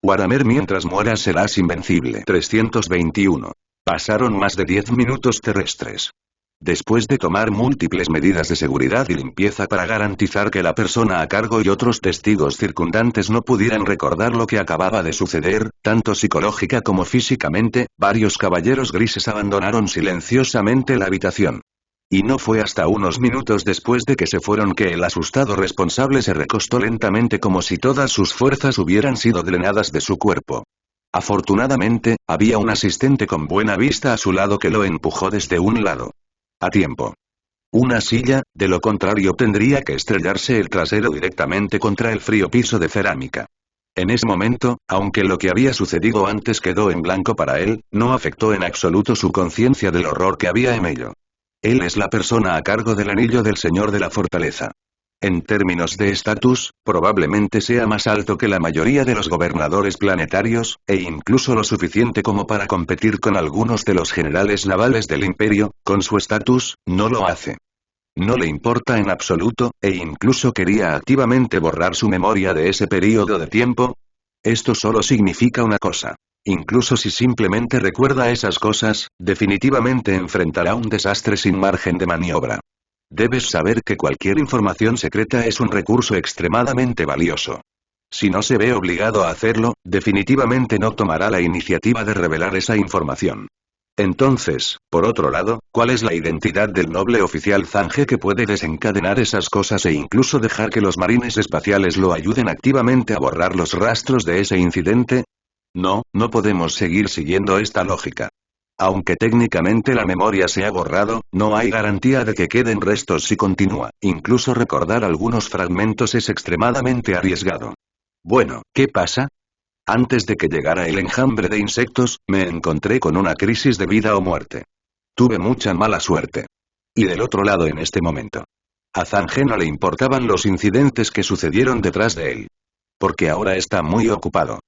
Waramer, mientras mueras serás invencible. 321. Pasaron más de 10 minutos terrestres. Después de tomar múltiples medidas de seguridad y limpieza para garantizar que la persona a cargo y otros testigos circundantes no pudieran recordar lo que acababa de suceder, tanto psicológica como físicamente, varios caballeros grises abandonaron silenciosamente la habitación. Y no fue hasta unos minutos después de que se fueron que el asustado responsable se recostó lentamente como si todas sus fuerzas hubieran sido drenadas de su cuerpo. Afortunadamente, había un asistente con buena vista a su lado que lo empujó desde un lado. A tiempo. Una silla, de lo contrario tendría que estrellarse el trasero directamente contra el frío piso de cerámica. En ese momento, aunque lo que había sucedido antes quedó en blanco para él, no afectó en absoluto su conciencia del horror que había en ello. Él es la persona a cargo del anillo del señor de la fortaleza. En términos de estatus, probablemente sea más alto que la mayoría de los gobernadores planetarios, e incluso lo suficiente como para competir con algunos de los generales navales del imperio. Con su estatus, no lo hace. No le importa en absoluto, e incluso quería activamente borrar su memoria de ese periodo de tiempo. Esto solo significa una cosa. Incluso si simplemente recuerda esas cosas, definitivamente enfrentará un desastre sin margen de maniobra. Debes saber que cualquier información secreta es un recurso extremadamente valioso. Si no se ve obligado a hacerlo, definitivamente no tomará la iniciativa de revelar esa información. Entonces, por otro lado, ¿cuál es la identidad del noble oficial Zange que puede desencadenar esas cosas e incluso dejar que los marines espaciales lo ayuden activamente a borrar los rastros de ese incidente? No, no podemos seguir siguiendo esta lógica. Aunque técnicamente la memoria se ha borrado, no hay garantía de que queden restos si continúa. Incluso recordar algunos fragmentos es extremadamente arriesgado. Bueno, ¿qué pasa? Antes de que llegara el enjambre de insectos, me encontré con una crisis de vida o muerte. Tuve mucha mala suerte. Y del otro lado en este momento. A Zange no le importaban los incidentes que sucedieron detrás de él. Porque ahora está muy ocupado.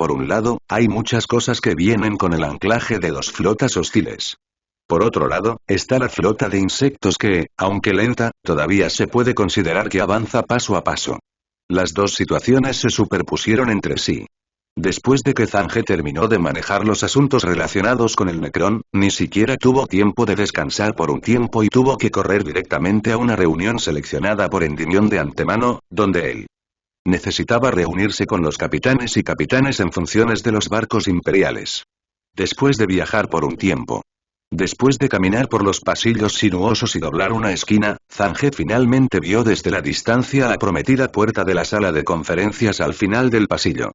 Por un lado, hay muchas cosas que vienen con el anclaje de dos flotas hostiles. Por otro lado, está la flota de insectos que, aunque lenta, todavía se puede considerar que avanza paso a paso. Las dos situaciones se superpusieron entre sí. Después de que Zange terminó de manejar los asuntos relacionados con el Necrón, ni siquiera tuvo tiempo de descansar por un tiempo y tuvo que correr directamente a una reunión seleccionada por Endymion de antemano, donde él necesitaba reunirse con los capitanes y capitanes en funciones de los barcos imperiales. Después de viajar por un tiempo, después de caminar por los pasillos sinuosos y doblar una esquina, Zange finalmente vio desde la distancia la prometida puerta de la sala de conferencias al final del pasillo.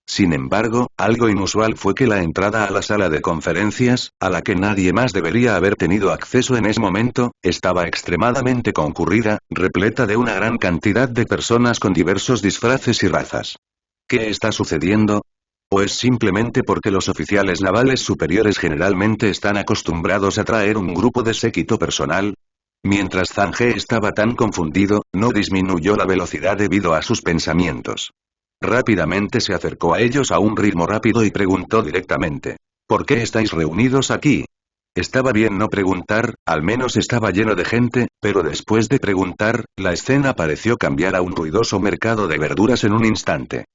Sin embargo, algo inusual fue que la entrada a la sala de conferencias, a la que nadie más debería haber tenido acceso en ese momento, estaba extremadamente concurrida, repleta de una gran cantidad de personas con diversos disfraces y razas. ¿Qué está sucediendo? ¿O es simplemente porque los oficiales navales superiores generalmente están acostumbrados a traer un grupo de séquito personal? Mientras Zange estaba tan confundido, no disminuyó la velocidad debido a sus pensamientos. Rápidamente se acercó a ellos a un ritmo rápido y preguntó directamente. ¿Por qué estáis reunidos aquí? Estaba bien no preguntar, al menos estaba lleno de gente, pero después de preguntar, la escena pareció cambiar a un ruidoso mercado de verduras en un instante.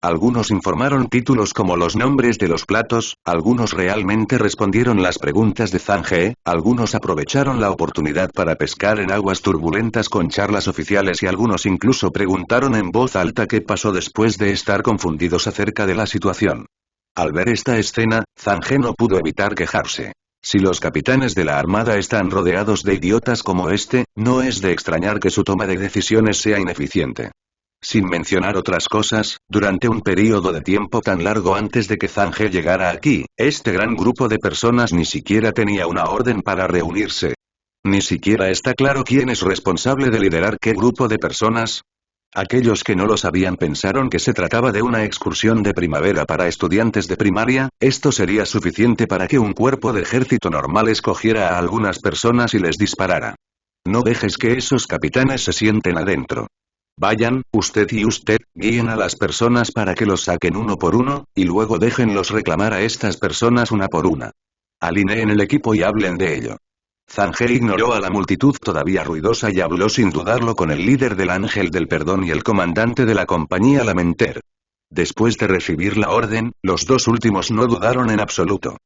Algunos informaron títulos como los nombres de los platos, algunos realmente respondieron las preguntas de Zange, algunos aprovecharon la oportunidad para pescar en aguas turbulentas con charlas oficiales y algunos incluso preguntaron en voz alta qué pasó después de estar confundidos acerca de la situación. Al ver esta escena, Zange no pudo evitar quejarse. Si los capitanes de la armada están rodeados de idiotas como este, no es de extrañar que su toma de decisiones sea ineficiente. Sin mencionar otras cosas, durante un periodo de tiempo tan largo antes de que Zange llegara aquí, este gran grupo de personas ni siquiera tenía una orden para reunirse. Ni siquiera está claro quién es responsable de liderar qué grupo de personas. Aquellos que no lo sabían pensaron que se trataba de una excursión de primavera para estudiantes de primaria. Esto sería suficiente para que un cuerpo de ejército normal escogiera a algunas personas y les disparara. No dejes que esos capitanes se sienten adentro. Vayan, usted y usted, guíen a las personas para que los saquen uno por uno, y luego déjenlos reclamar a estas personas una por una. Alineen el equipo y hablen de ello. Zange ignoró a la multitud todavía ruidosa y habló sin dudarlo con el líder del Ángel del Perdón y el comandante de la compañía Lamenter. Después de recibir la orden, los dos últimos no dudaron en absoluto.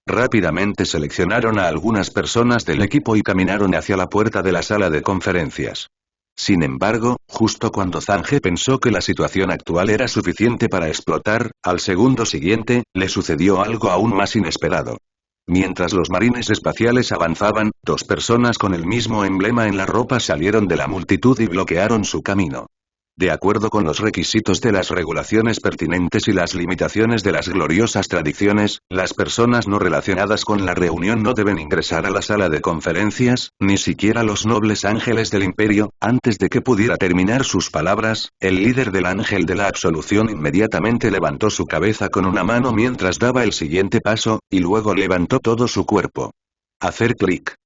Rápidamente seleccionaron a algunas personas del equipo y caminaron hacia la puerta de la sala de conferencias. Sin embargo, justo cuando Zange pensó que la situación actual era suficiente para explotar, al segundo siguiente, le sucedió algo aún más inesperado. Mientras los marines espaciales avanzaban, dos personas con el mismo emblema en la ropa salieron de la multitud y bloquearon su camino. De acuerdo con los requisitos de las regulaciones pertinentes y las limitaciones de las gloriosas tradiciones, las personas no relacionadas con la reunión no deben ingresar a la sala de conferencias, ni siquiera los nobles ángeles del imperio. Antes de que pudiera terminar sus palabras, el líder del ángel de la absolución inmediatamente levantó su cabeza con una mano mientras daba el siguiente paso, y luego levantó todo su cuerpo. Hacer clic.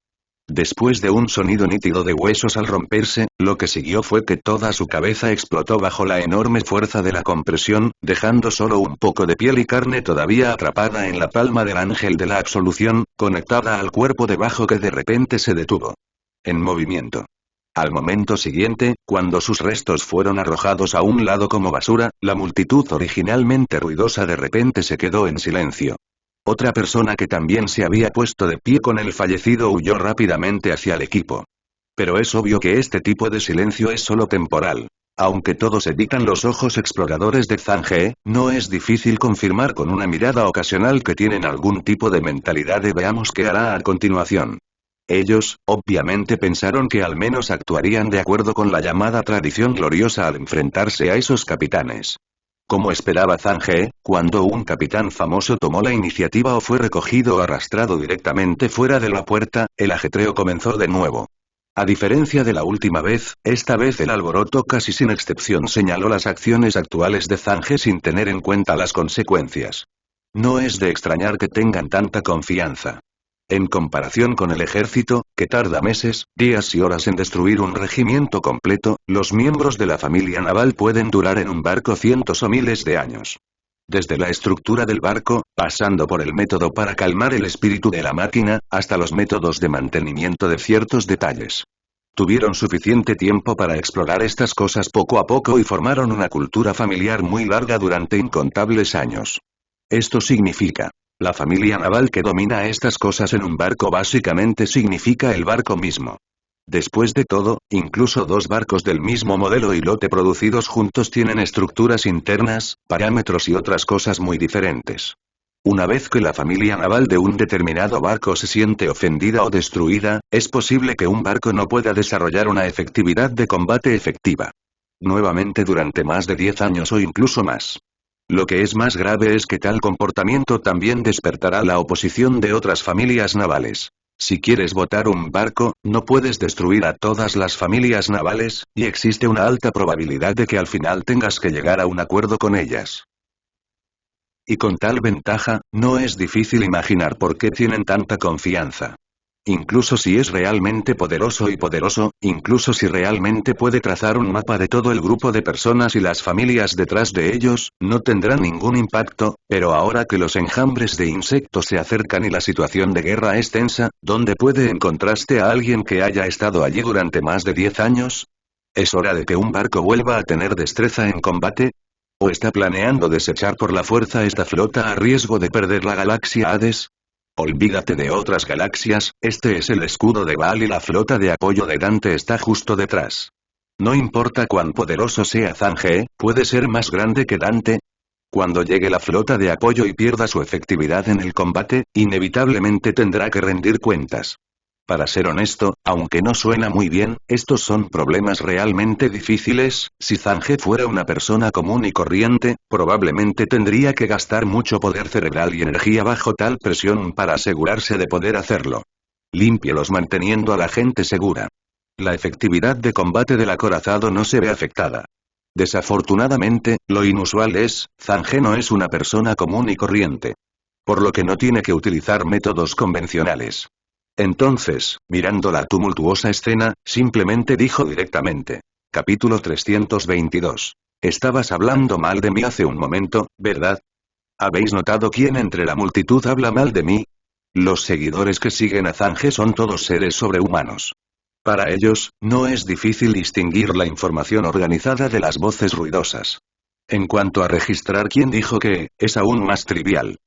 Después de un sonido nítido de huesos al romperse, lo que siguió fue que toda su cabeza explotó bajo la enorme fuerza de la compresión, dejando solo un poco de piel y carne todavía atrapada en la palma del ángel de la absolución, conectada al cuerpo debajo que de repente se detuvo. En movimiento. Al momento siguiente, cuando sus restos fueron arrojados a un lado como basura, la multitud originalmente ruidosa de repente se quedó en silencio. Otra persona que también se había puesto de pie con el fallecido huyó rápidamente hacia el equipo. Pero es obvio que este tipo de silencio es solo temporal. Aunque todos evitan los ojos exploradores de Zange, no es difícil confirmar con una mirada ocasional que tienen algún tipo de mentalidad de veamos qué hará a continuación. Ellos, obviamente pensaron que al menos actuarían de acuerdo con la llamada tradición gloriosa al enfrentarse a esos capitanes. Como esperaba Zange, cuando un capitán famoso tomó la iniciativa o fue recogido o arrastrado directamente fuera de la puerta, el ajetreo comenzó de nuevo. A diferencia de la última vez, esta vez el alboroto casi sin excepción señaló las acciones actuales de Zange sin tener en cuenta las consecuencias. No es de extrañar que tengan tanta confianza. En comparación con el ejército, que tarda meses, días y horas en destruir un regimiento completo, los miembros de la familia naval pueden durar en un barco cientos o miles de años. Desde la estructura del barco, pasando por el método para calmar el espíritu de la máquina, hasta los métodos de mantenimiento de ciertos detalles. Tuvieron suficiente tiempo para explorar estas cosas poco a poco y formaron una cultura familiar muy larga durante incontables años. Esto significa. La familia naval que domina estas cosas en un barco básicamente significa el barco mismo. Después de todo, incluso dos barcos del mismo modelo y lote producidos juntos tienen estructuras internas, parámetros y otras cosas muy diferentes. Una vez que la familia naval de un determinado barco se siente ofendida o destruida, es posible que un barco no pueda desarrollar una efectividad de combate efectiva. Nuevamente durante más de 10 años o incluso más. Lo que es más grave es que tal comportamiento también despertará la oposición de otras familias navales. Si quieres botar un barco, no puedes destruir a todas las familias navales, y existe una alta probabilidad de que al final tengas que llegar a un acuerdo con ellas. Y con tal ventaja, no es difícil imaginar por qué tienen tanta confianza. Incluso si es realmente poderoso y poderoso, incluso si realmente puede trazar un mapa de todo el grupo de personas y las familias detrás de ellos, no tendrá ningún impacto, pero ahora que los enjambres de insectos se acercan y la situación de guerra es tensa, ¿dónde puede encontrarse a alguien que haya estado allí durante más de 10 años? ¿Es hora de que un barco vuelva a tener destreza en combate? ¿O está planeando desechar por la fuerza esta flota a riesgo de perder la galaxia Hades? Olvídate de otras galaxias, este es el escudo de Baal y la flota de apoyo de Dante está justo detrás. No importa cuán poderoso sea Zange, ¿puede ser más grande que Dante? Cuando llegue la flota de apoyo y pierda su efectividad en el combate, inevitablemente tendrá que rendir cuentas. Para ser honesto, aunque no suena muy bien, estos son problemas realmente difíciles. Si Zange fuera una persona común y corriente, probablemente tendría que gastar mucho poder cerebral y energía bajo tal presión para asegurarse de poder hacerlo. Límpielos manteniendo a la gente segura. La efectividad de combate del acorazado no se ve afectada. Desafortunadamente, lo inusual es, Zange no es una persona común y corriente. Por lo que no tiene que utilizar métodos convencionales. Entonces, mirando la tumultuosa escena, simplemente dijo directamente. Capítulo 322. Estabas hablando mal de mí hace un momento, ¿verdad? ¿Habéis notado quién entre la multitud habla mal de mí? Los seguidores que siguen a Zange son todos seres sobrehumanos. Para ellos, no es difícil distinguir la información organizada de las voces ruidosas. En cuanto a registrar quién dijo qué, es aún más trivial.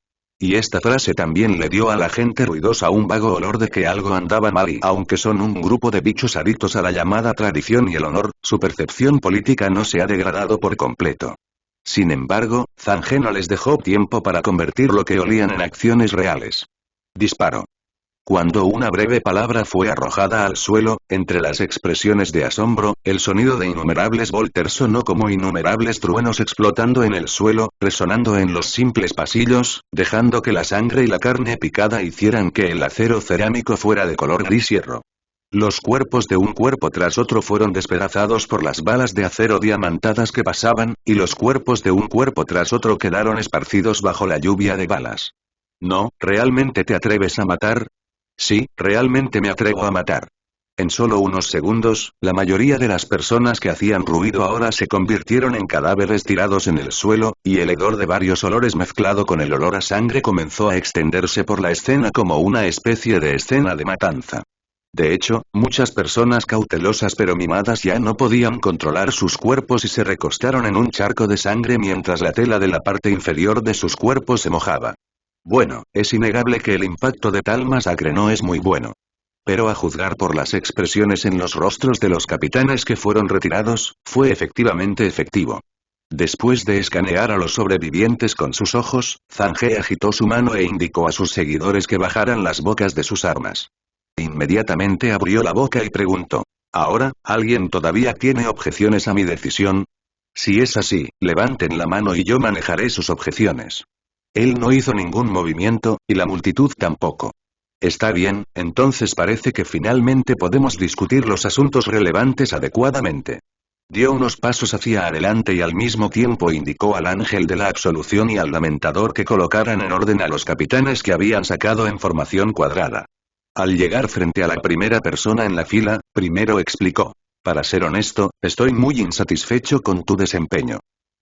Y esta frase también le dio a la gente ruidosa un vago olor de que algo andaba mal y aunque son un grupo de bichos adictos a la llamada tradición y el honor, su percepción política no se ha degradado por completo. Sin embargo, Zhang no les dejó tiempo para convertir lo que olían en acciones reales. Disparo. Cuando una breve palabra fue arrojada al suelo, entre las expresiones de asombro, el sonido de innumerables volters sonó como innumerables truenos explotando en el suelo, resonando en los simples pasillos, dejando que la sangre y la carne picada hicieran que el acero cerámico fuera de color gris hierro. Los cuerpos de un cuerpo tras otro fueron despedazados por las balas de acero diamantadas que pasaban, y los cuerpos de un cuerpo tras otro quedaron esparcidos bajo la lluvia de balas. ¿No, realmente te atreves a matar? Sí, realmente me atrevo a matar. En solo unos segundos, la mayoría de las personas que hacían ruido ahora se convirtieron en cadáveres tirados en el suelo, y el hedor de varios olores mezclado con el olor a sangre comenzó a extenderse por la escena como una especie de escena de matanza. De hecho, muchas personas cautelosas pero mimadas ya no podían controlar sus cuerpos y se recostaron en un charco de sangre mientras la tela de la parte inferior de sus cuerpos se mojaba. Bueno, es innegable que el impacto de tal masacre no es muy bueno. Pero a juzgar por las expresiones en los rostros de los capitanes que fueron retirados, fue efectivamente efectivo. Después de escanear a los sobrevivientes con sus ojos, Zhang agitó su mano e indicó a sus seguidores que bajaran las bocas de sus armas. Inmediatamente abrió la boca y preguntó: ¿Ahora, alguien todavía tiene objeciones a mi decisión? Si es así, levanten la mano y yo manejaré sus objeciones. Él no hizo ningún movimiento, y la multitud tampoco. Está bien, entonces parece que finalmente podemos discutir los asuntos relevantes adecuadamente. Dio unos pasos hacia adelante y al mismo tiempo indicó al ángel de la absolución y al lamentador que colocaran en orden a los capitanes que habían sacado en formación cuadrada. Al llegar frente a la primera persona en la fila, primero explicó: para ser honesto, estoy muy insatisfecho con tu desempeño.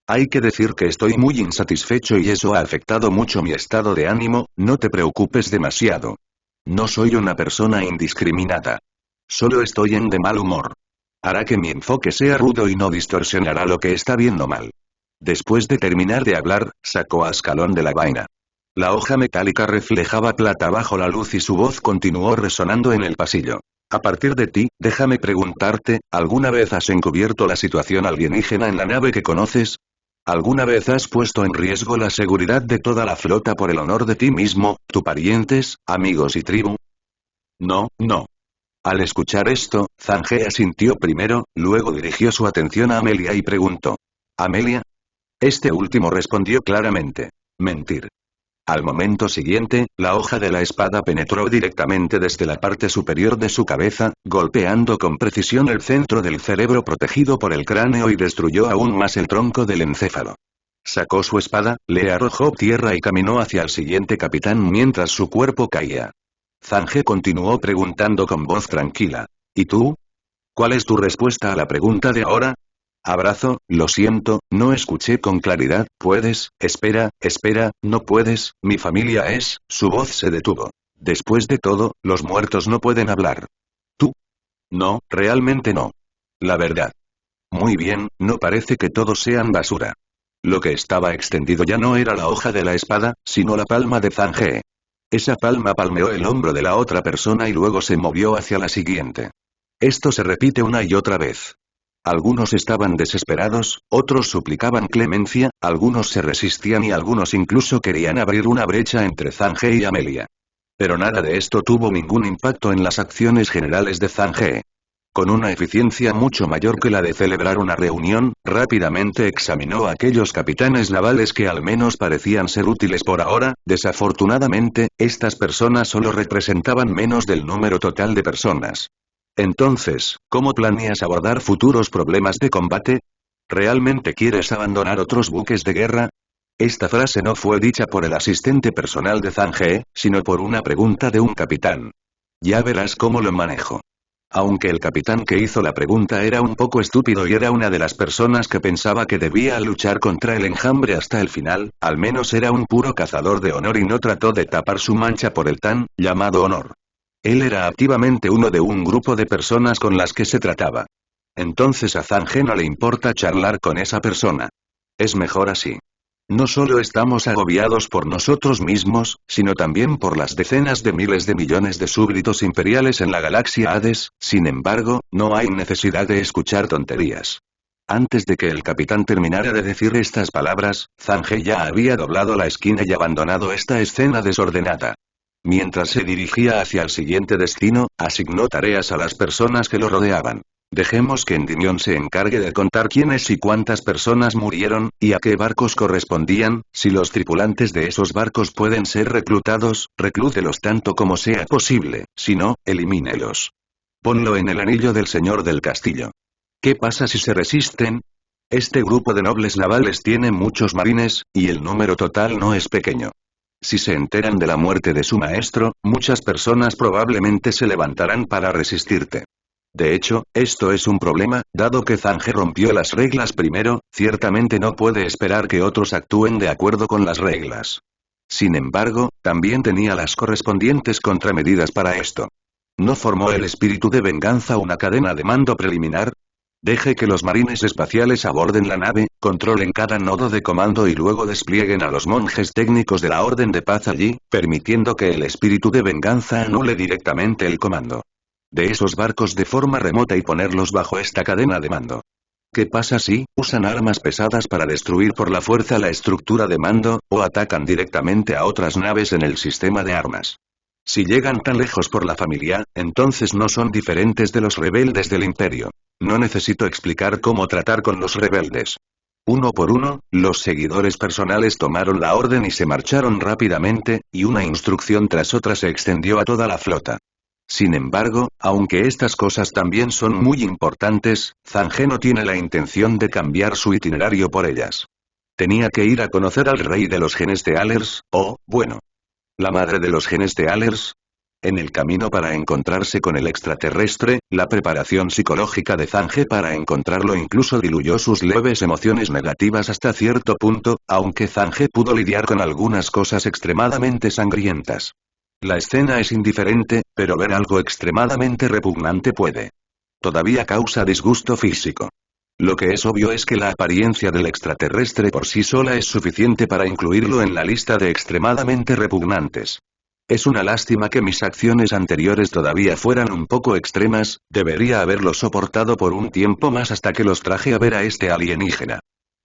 Hay que decir que estoy muy insatisfecho y eso ha afectado mucho mi estado de ánimo, no te preocupes demasiado. No soy una persona indiscriminada. Solo estoy en de mal humor. Hará que mi enfoque sea rudo y no distorsionará lo que está viendo mal. Después de terminar de hablar, sacó a Ascalón de la vaina. La hoja metálica reflejaba plata bajo la luz y su voz continuó resonando en el pasillo. A partir de ti, déjame preguntarte, ¿alguna vez has encubierto la situación alienígena en la nave que conoces? ¿Alguna vez has puesto en riesgo la seguridad de toda la flota por el honor de ti mismo, tus parientes, amigos y tribu? No, no. Al escuchar esto, Zhang asintió primero, luego dirigió su atención a Amelia y preguntó: ¿Amelia? Este último respondió claramente: mentir. Al momento siguiente, la hoja de la espada penetró directamente desde la parte superior de su cabeza, golpeando con precisión el centro del cerebro protegido por el cráneo y destruyó aún más el tronco del encéfalo. Sacó su espada, le arrojó tierra y caminó hacia el siguiente capitán mientras su cuerpo caía. Zhang continuó preguntando con voz tranquila: ¿y tú? ¿Cuál es tu respuesta a la pregunta de ahora? Abrazo, lo siento, no escuché con claridad, ¿puedes? Espera, no puedes, mi familia es, su voz se detuvo. Después de todo, los muertos no pueden hablar. ¿Tú? No, realmente no. La verdad. Muy bien, no parece que todos sean basura. Lo que estaba extendido ya no era la hoja de la espada, sino la palma de Zhang. Esa palma palmeó el hombro de la otra persona y luego se movió hacia la siguiente. Esto se repite una y otra vez. Algunos estaban desesperados, otros suplicaban clemencia, algunos se resistían y algunos incluso querían abrir una brecha entre Zhang y Amelia. Pero nada de esto tuvo ningún impacto en las acciones generales de Zhang. Con una eficiencia mucho mayor que la de celebrar una reunión, rápidamente examinó a aquellos capitanes navales que al menos parecían ser útiles por ahora. Desafortunadamente, estas personas solo representaban menos del número total de personas. Entonces, ¿cómo planeas abordar futuros problemas de combate? ¿Realmente quieres abandonar otros buques de guerra? Esta frase no fue dicha por el asistente personal de Zhang, sino por una pregunta de un capitán. Ya verás cómo lo manejo. Aunque el capitán que hizo la pregunta era un poco estúpido y era una de las personas que pensaba que debía luchar contra el enjambre hasta el final, al menos era un puro cazador de honor y no trató de tapar su mancha por el tan llamado honor. Él era activamente uno de un grupo de personas con las que se trataba. Entonces a Zhang no le importa charlar con esa persona. Es mejor así. No solo estamos agobiados por nosotros mismos, sino también por las decenas de miles de millones de súbditos imperiales en la galaxia Hades, sin embargo, no hay necesidad de escuchar tonterías. Antes de que el capitán terminara de decir estas palabras, Zange ya había doblado la esquina y abandonado esta escena desordenada. Mientras se dirigía hacia el siguiente destino, asignó tareas a las personas que lo rodeaban. Dejemos que Endymion se encargue de contar quiénes y cuántas personas murieron, y a qué barcos correspondían. Si los tripulantes de esos barcos pueden ser reclutados, reclútelos tanto como sea posible, si no, elimínelos. Ponlo en el anillo del señor del castillo. ¿Qué pasa si se resisten? Este grupo de nobles navales tiene muchos marines, y el número total no es pequeño. Si se enteran de la muerte de su maestro, muchas personas probablemente se levantarán para resistirte. De hecho, esto es un problema, dado que Zange rompió las reglas primero, ciertamente no puede esperar que otros actúen de acuerdo con las reglas. Sin embargo, también tenía las correspondientes contramedidas para esto. ¿No formó el espíritu de venganza una cadena de mando preliminar? Deje que los marines espaciales aborden la nave, controlen cada nodo de comando y luego desplieguen a los monjes técnicos de la Orden de Paz allí, permitiendo que el espíritu de venganza anule directamente el comando de esos barcos de forma remota y ponerlos bajo esta cadena de mando. ¿Qué pasa si usan armas pesadas para destruir por la fuerza la estructura de mando, o atacan directamente a otras naves en el sistema de armas? Si llegan tan lejos por la familia, entonces no son diferentes de los rebeldes del imperio. No necesito explicar cómo tratar con los rebeldes. Uno por uno, los seguidores personales tomaron la orden y se marcharon rápidamente, y una instrucción tras otra se extendió a toda la flota. Sin embargo, aunque estas cosas también son muy importantes, Zange no tiene la intención de cambiar su itinerario por ellas. Tenía que ir a conocer al rey de los Genestealers, bueno, la madre de los Genestealers. En el camino para encontrarse con el extraterrestre, la preparación psicológica de Zange para encontrarlo incluso diluyó sus leves emociones negativas hasta cierto punto, aunque Zange pudo lidiar con algunas cosas extremadamente sangrientas. La escena es indiferente, pero ver algo extremadamente repugnante puede. Todavía causa disgusto físico. Lo que es obvio es que la apariencia del extraterrestre por sí sola es suficiente para incluirlo en la lista de extremadamente repugnantes. Es una lástima que mis acciones anteriores todavía fueran un poco extremas, debería haberlo soportado por un tiempo más hasta que los traje a ver a este alienígena.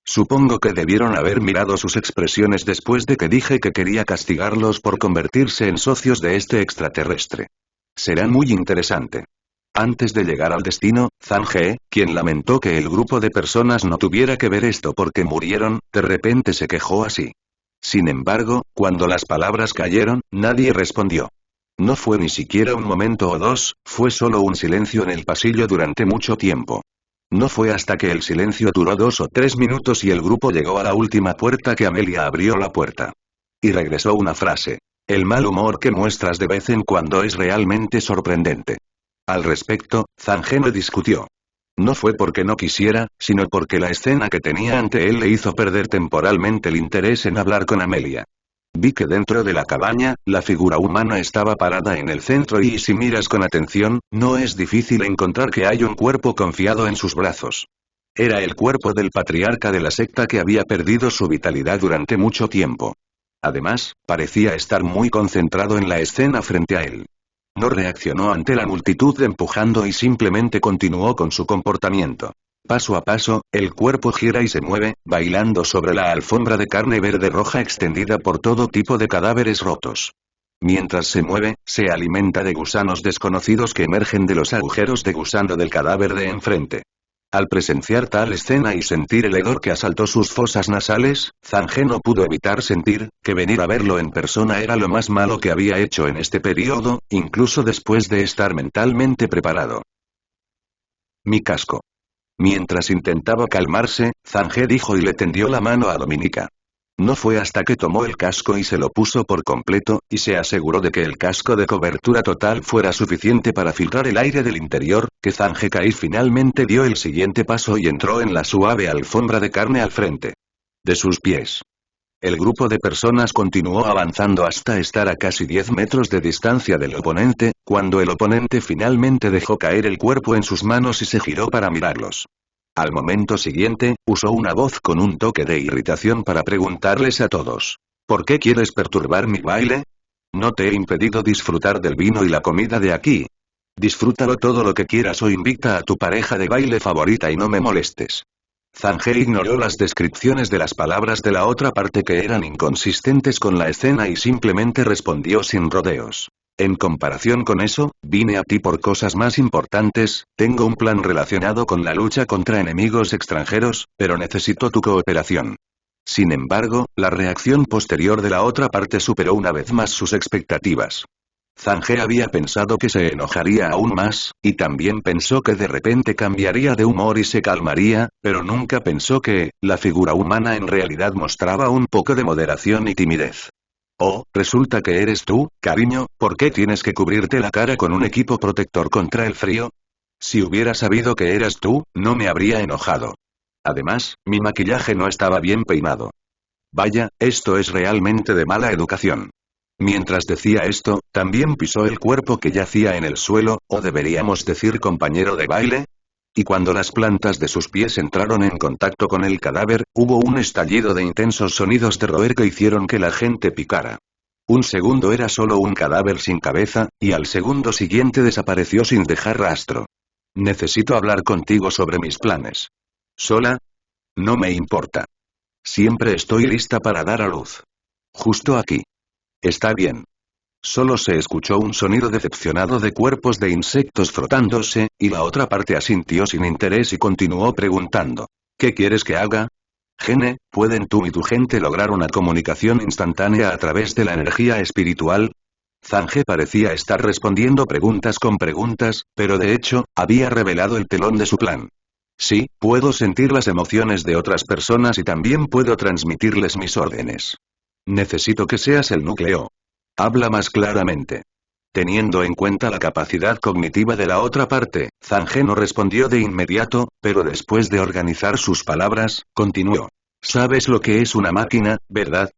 Supongo que debieron haber mirado sus expresiones después de que dije que quería castigarlos por convertirse en socios de este extraterrestre. Será muy interesante. Antes de llegar al destino, Zange, quien lamentó que el grupo de personas no tuviera que ver esto porque murieron, de repente se quejó así. Sin embargo, cuando las palabras cayeron, nadie respondió. No fue ni siquiera un momento o dos, fue solo un silencio en el pasillo durante mucho tiempo. No fue hasta que el silencio duró 2 o 3 minutos y el grupo llegó a la última puerta que Amelia abrió la puerta. Y regresó una frase. El mal humor que muestras de vez en cuando es realmente sorprendente. Al respecto, Zange no discutió. No fue porque no quisiera, sino porque la escena que tenía ante él le hizo perder temporalmente el interés en hablar con Amelia. Vi que dentro de la cabaña, la figura humana estaba parada en el centro y si miras con atención, no es difícil encontrar que hay un cuerpo confiado en sus brazos. Era el cuerpo del patriarca de la secta que había perdido su vitalidad durante mucho tiempo. Además, parecía estar muy concentrado en la escena frente a él. No reaccionó ante la multitud empujando y simplemente continuó con su comportamiento. Paso a paso, el cuerpo gira y se mueve, bailando sobre la alfombra de carne verde roja extendida por todo tipo de cadáveres rotos. Mientras se mueve, se alimenta de gusanos desconocidos que emergen de los agujeros de gusano del cadáver de enfrente. Al presenciar tal escena y sentir el hedor que asaltó sus fosas nasales, Zange no pudo evitar sentir que venir a verlo en persona era lo más malo que había hecho en este periodo, incluso después de estar mentalmente preparado. Mi casco. Mientras intentaba calmarse, Zange dijo y le tendió la mano a Dominica. No fue hasta que tomó el casco y se lo puso por completo, y se aseguró de que el casco de cobertura total fuera suficiente para filtrar el aire del interior, que Zange Kai finalmente dio el siguiente paso y entró en la suave alfombra de carne al frente de sus pies. El grupo de personas continuó avanzando hasta estar a casi 10 metros de distancia del oponente, cuando el oponente finalmente dejó caer el cuerpo en sus manos y se giró para mirarlos. Al momento siguiente, usó una voz con un toque de irritación para preguntarles a todos. ¿Por qué quieres perturbar mi baile? No te he impedido disfrutar del vino y la comida de aquí. Disfrútalo todo lo que quieras o invita a tu pareja de baile favorita y no me molestes. Zhang ignoró las descripciones de las palabras de la otra parte que eran inconsistentes con la escena y simplemente respondió sin rodeos. En comparación con eso, vine a ti por cosas más importantes, tengo un plan relacionado con la lucha contra enemigos extranjeros, pero necesito tu cooperación. Sin embargo, la reacción posterior de la otra parte superó una vez más sus expectativas. Zhang había pensado que se enojaría aún más, y también pensó que de repente cambiaría de humor y se calmaría, pero nunca pensó que, la figura humana en realidad mostraba un poco de moderación y timidez. Oh, resulta que eres tú, cariño, ¿por qué tienes que cubrirte la cara con un equipo protector contra el frío? Si hubiera sabido que eras tú, no me habría enojado. Además, mi maquillaje no estaba bien peinado. Vaya, esto es realmente de mala educación. Mientras decía esto, también pisó el cuerpo que yacía en el suelo, o deberíamos decir compañero de baile. Y cuando las plantas de sus pies entraron en contacto con el cadáver, hubo un estallido de intensos sonidos de roer que hicieron que la gente picara. Un segundo era solo un cadáver sin cabeza, y al segundo siguiente desapareció sin dejar rastro. Necesito hablar contigo sobre mis planes. ¿Sola? No me importa. Siempre estoy lista para dar a luz. Justo aquí. Está bien. Solo se escuchó un sonido decepcionado de cuerpos de insectos frotándose, y la otra parte asintió sin interés y continuó preguntando. ¿Qué quieres que haga? Gene, ¿pueden tú y tu gente lograr una comunicación instantánea a través de la energía espiritual? Zhang parecía estar respondiendo preguntas con preguntas, pero de hecho, había revelado el telón de su plan. Sí, puedo sentir las emociones de otras personas y también puedo transmitirles mis órdenes. Necesito que seas el núcleo. Habla más claramente. Teniendo en cuenta la capacidad cognitiva de la otra parte, Zhang no respondió de inmediato, pero después de organizar sus palabras, continuó. ¿Sabes lo que es una máquina, verdad?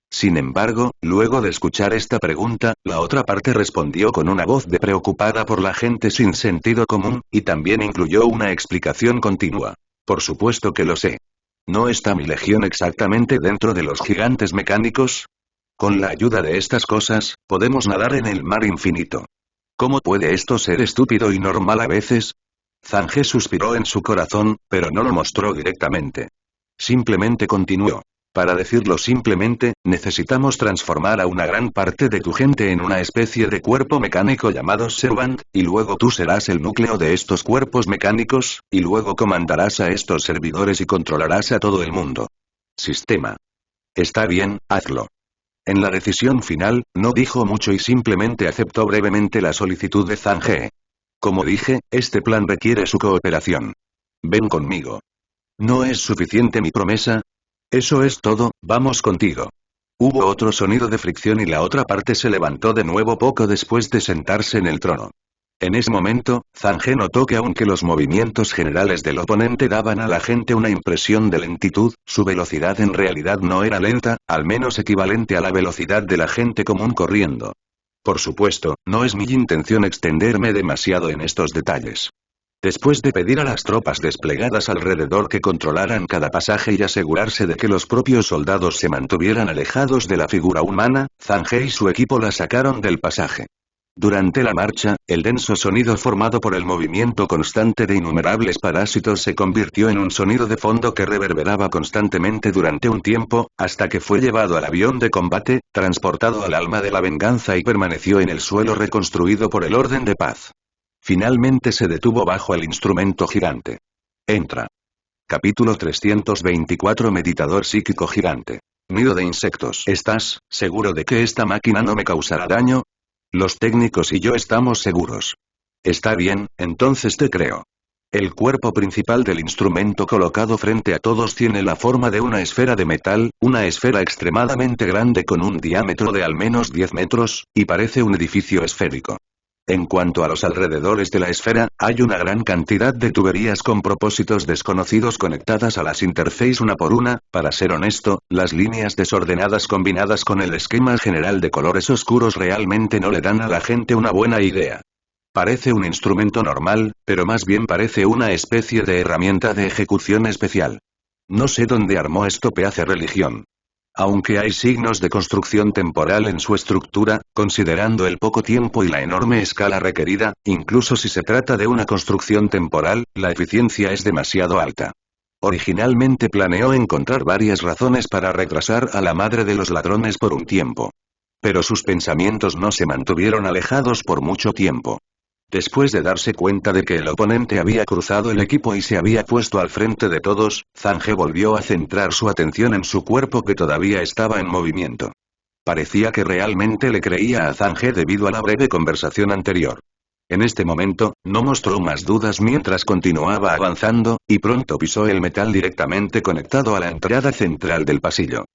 Sin embargo, luego de escuchar esta pregunta, la otra parte respondió con una voz de preocupada por la gente sin sentido común, y también incluyó una explicación continua. Por supuesto que lo sé. ¿No está mi legión exactamente dentro de los gigantes mecánicos? Con la ayuda de estas cosas, podemos nadar en el mar infinito. ¿Cómo puede esto ser estúpido y normal a veces? Zhang suspiró en su corazón, pero no lo mostró directamente. Simplemente continuó. Para decirlo simplemente, necesitamos transformar a una gran parte de tu gente en una especie de cuerpo mecánico llamado Servant, y luego tú serás el núcleo de estos cuerpos mecánicos, y luego comandarás a estos servidores y controlarás a todo el mundo. Sistema. Está bien, hazlo. En la decisión final, no dijo mucho y simplemente aceptó brevemente la solicitud de Zhang. Como dije, este plan requiere su cooperación. Ven conmigo. ¿No es suficiente mi promesa? Eso es todo, vamos contigo. Hubo otro sonido de fricción y la otra parte se levantó de nuevo poco después de sentarse en el trono. En ese momento, Zhang notó que aunque los movimientos generales del oponente daban a la gente una impresión de lentitud, su velocidad en realidad no era lenta, al menos equivalente a la velocidad de la gente común corriendo. Por supuesto, no es mi intención extenderme demasiado en estos detalles. Después de pedir a las tropas desplegadas alrededor que controlaran cada pasaje y asegurarse de que los propios soldados se mantuvieran alejados de la figura humana, Zhang y su equipo la sacaron del pasaje. Durante la marcha, el denso sonido formado por el movimiento constante de innumerables parásitos se convirtió en un sonido de fondo que reverberaba constantemente durante un tiempo, hasta que fue llevado al avión de combate, transportado al alma de la venganza y permaneció en el suelo reconstruido por el orden de paz. Finalmente se detuvo bajo el instrumento gigante. Entra. Capítulo 324 Meditador psíquico gigante. Nido de insectos. ¿Estás seguro de que esta máquina no me causará daño? Los técnicos y yo estamos seguros. Está bien, entonces te creo. El cuerpo principal del instrumento colocado frente a todos tiene la forma de una esfera de metal, una esfera extremadamente grande con un diámetro de al menos 10 metros, y parece un edificio esférico. En cuanto a los alrededores de la esfera, hay una gran cantidad de tuberías con propósitos desconocidos conectadas a las interfaces una por una. Para ser honesto, las líneas desordenadas combinadas con el esquema general de colores oscuros realmente no le dan a la gente una buena idea. Parece un instrumento normal, pero más bien parece una especie de herramienta de ejecución especial. No sé dónde armó esto pedazo religión. Aunque hay signos de construcción temporal en su estructura, considerando el poco tiempo y la enorme escala requerida, incluso si se trata de una construcción temporal, la eficiencia es demasiado alta. Originalmente planeó encontrar varias razones para retrasar a la madre de los ladrones por un tiempo. Pero sus pensamientos no se mantuvieron alejados por mucho tiempo. Después de darse cuenta de que el oponente había cruzado el equipo y se había puesto al frente de todos, Zange volvió a centrar su atención en su cuerpo que todavía estaba en movimiento. Parecía que realmente le creía a Zange debido a la breve conversación anterior. En este momento, no mostró más dudas mientras continuaba avanzando, y pronto pisó el metal directamente conectado a la entrada central del pasillo.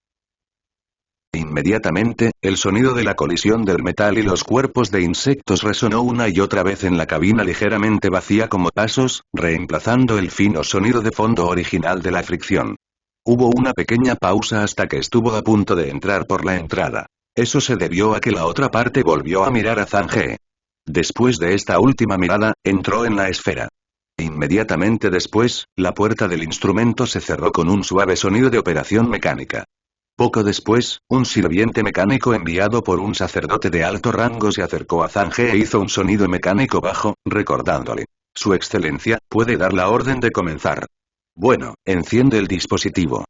Inmediatamente, el sonido de la colisión del metal y los cuerpos de insectos resonó una y otra vez en la cabina ligeramente vacía como pasos, reemplazando el fino sonido de fondo original de la fricción. Hubo una pequeña pausa hasta que estuvo a punto de entrar por la entrada. Eso se debió a que la otra parte volvió a mirar a Zange. Después de esta última mirada, entró en la esfera. Inmediatamente después, la puerta del instrumento se cerró con un suave sonido de operación mecánica. Poco después, un sirviente mecánico enviado por un sacerdote de alto rango se acercó a Zange e hizo un sonido mecánico bajo, recordándole: Su Excelencia, puede dar la orden de comenzar. Bueno, enciende el dispositivo.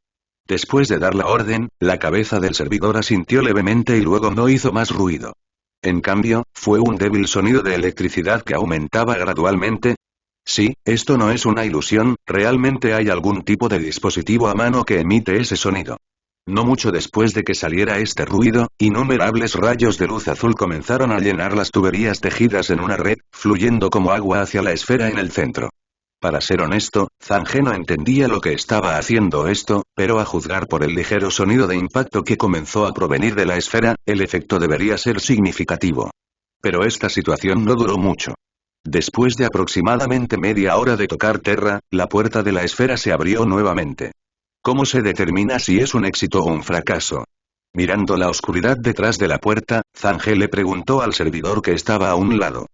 Después de dar la orden, la cabeza del servidor asintió levemente y luego no hizo más ruido. En cambio, fue un débil sonido de electricidad que aumentaba gradualmente. Sí, esto no es una ilusión, realmente hay algún tipo de dispositivo a mano que emite ese sonido. No mucho después de que saliera este ruido, innumerables rayos de luz azul comenzaron a llenar las tuberías tejidas en una red, fluyendo como agua hacia la esfera en el centro. Para ser honesto, Zange no entendía lo que estaba haciendo esto, pero a juzgar por el ligero sonido de impacto que comenzó a provenir de la esfera, el efecto debería ser significativo. Pero esta situación no duró mucho. Después de aproximadamente media hora de tocar tierra, la puerta de la esfera se abrió nuevamente. ¿Cómo se determina si es un éxito o un fracaso? Mirando la oscuridad detrás de la puerta, Zange le preguntó al servidor que estaba a un lado.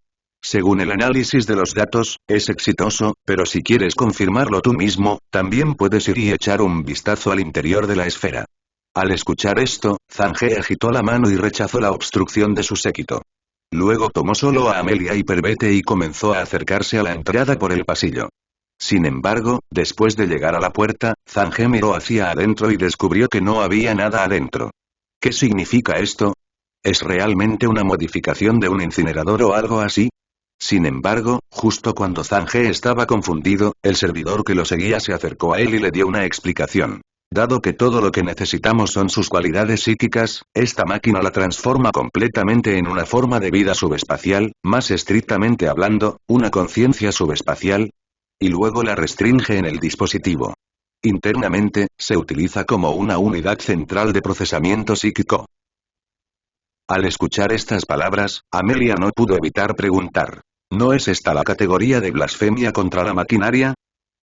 Según el análisis de los datos, es exitoso, pero si quieres confirmarlo tú mismo, también puedes ir y echar un vistazo al interior de la esfera. Al escuchar esto, Zange agitó la mano y rechazó la obstrucción de su séquito. Luego tomó solo a Amelia y Pervete y comenzó a acercarse a la entrada por el pasillo. Sin embargo, después de llegar a la puerta, Zange miró hacia adentro y descubrió que no había nada adentro. ¿Qué significa esto? ¿Es realmente una modificación de un incinerador o algo así? Sin embargo, justo cuando Zange estaba confundido, el servidor que lo seguía se acercó a él y le dio una explicación. Dado que todo lo que necesitamos son sus cualidades psíquicas, esta máquina la transforma completamente en una forma de vida subespacial, más estrictamente hablando, una conciencia subespacial, y luego la restringe en el dispositivo. Internamente, se utiliza como una unidad central de procesamiento psíquico. Al escuchar estas palabras, Amelia no pudo evitar preguntar: ¿no es esta la categoría de blasfemia contra la maquinaria?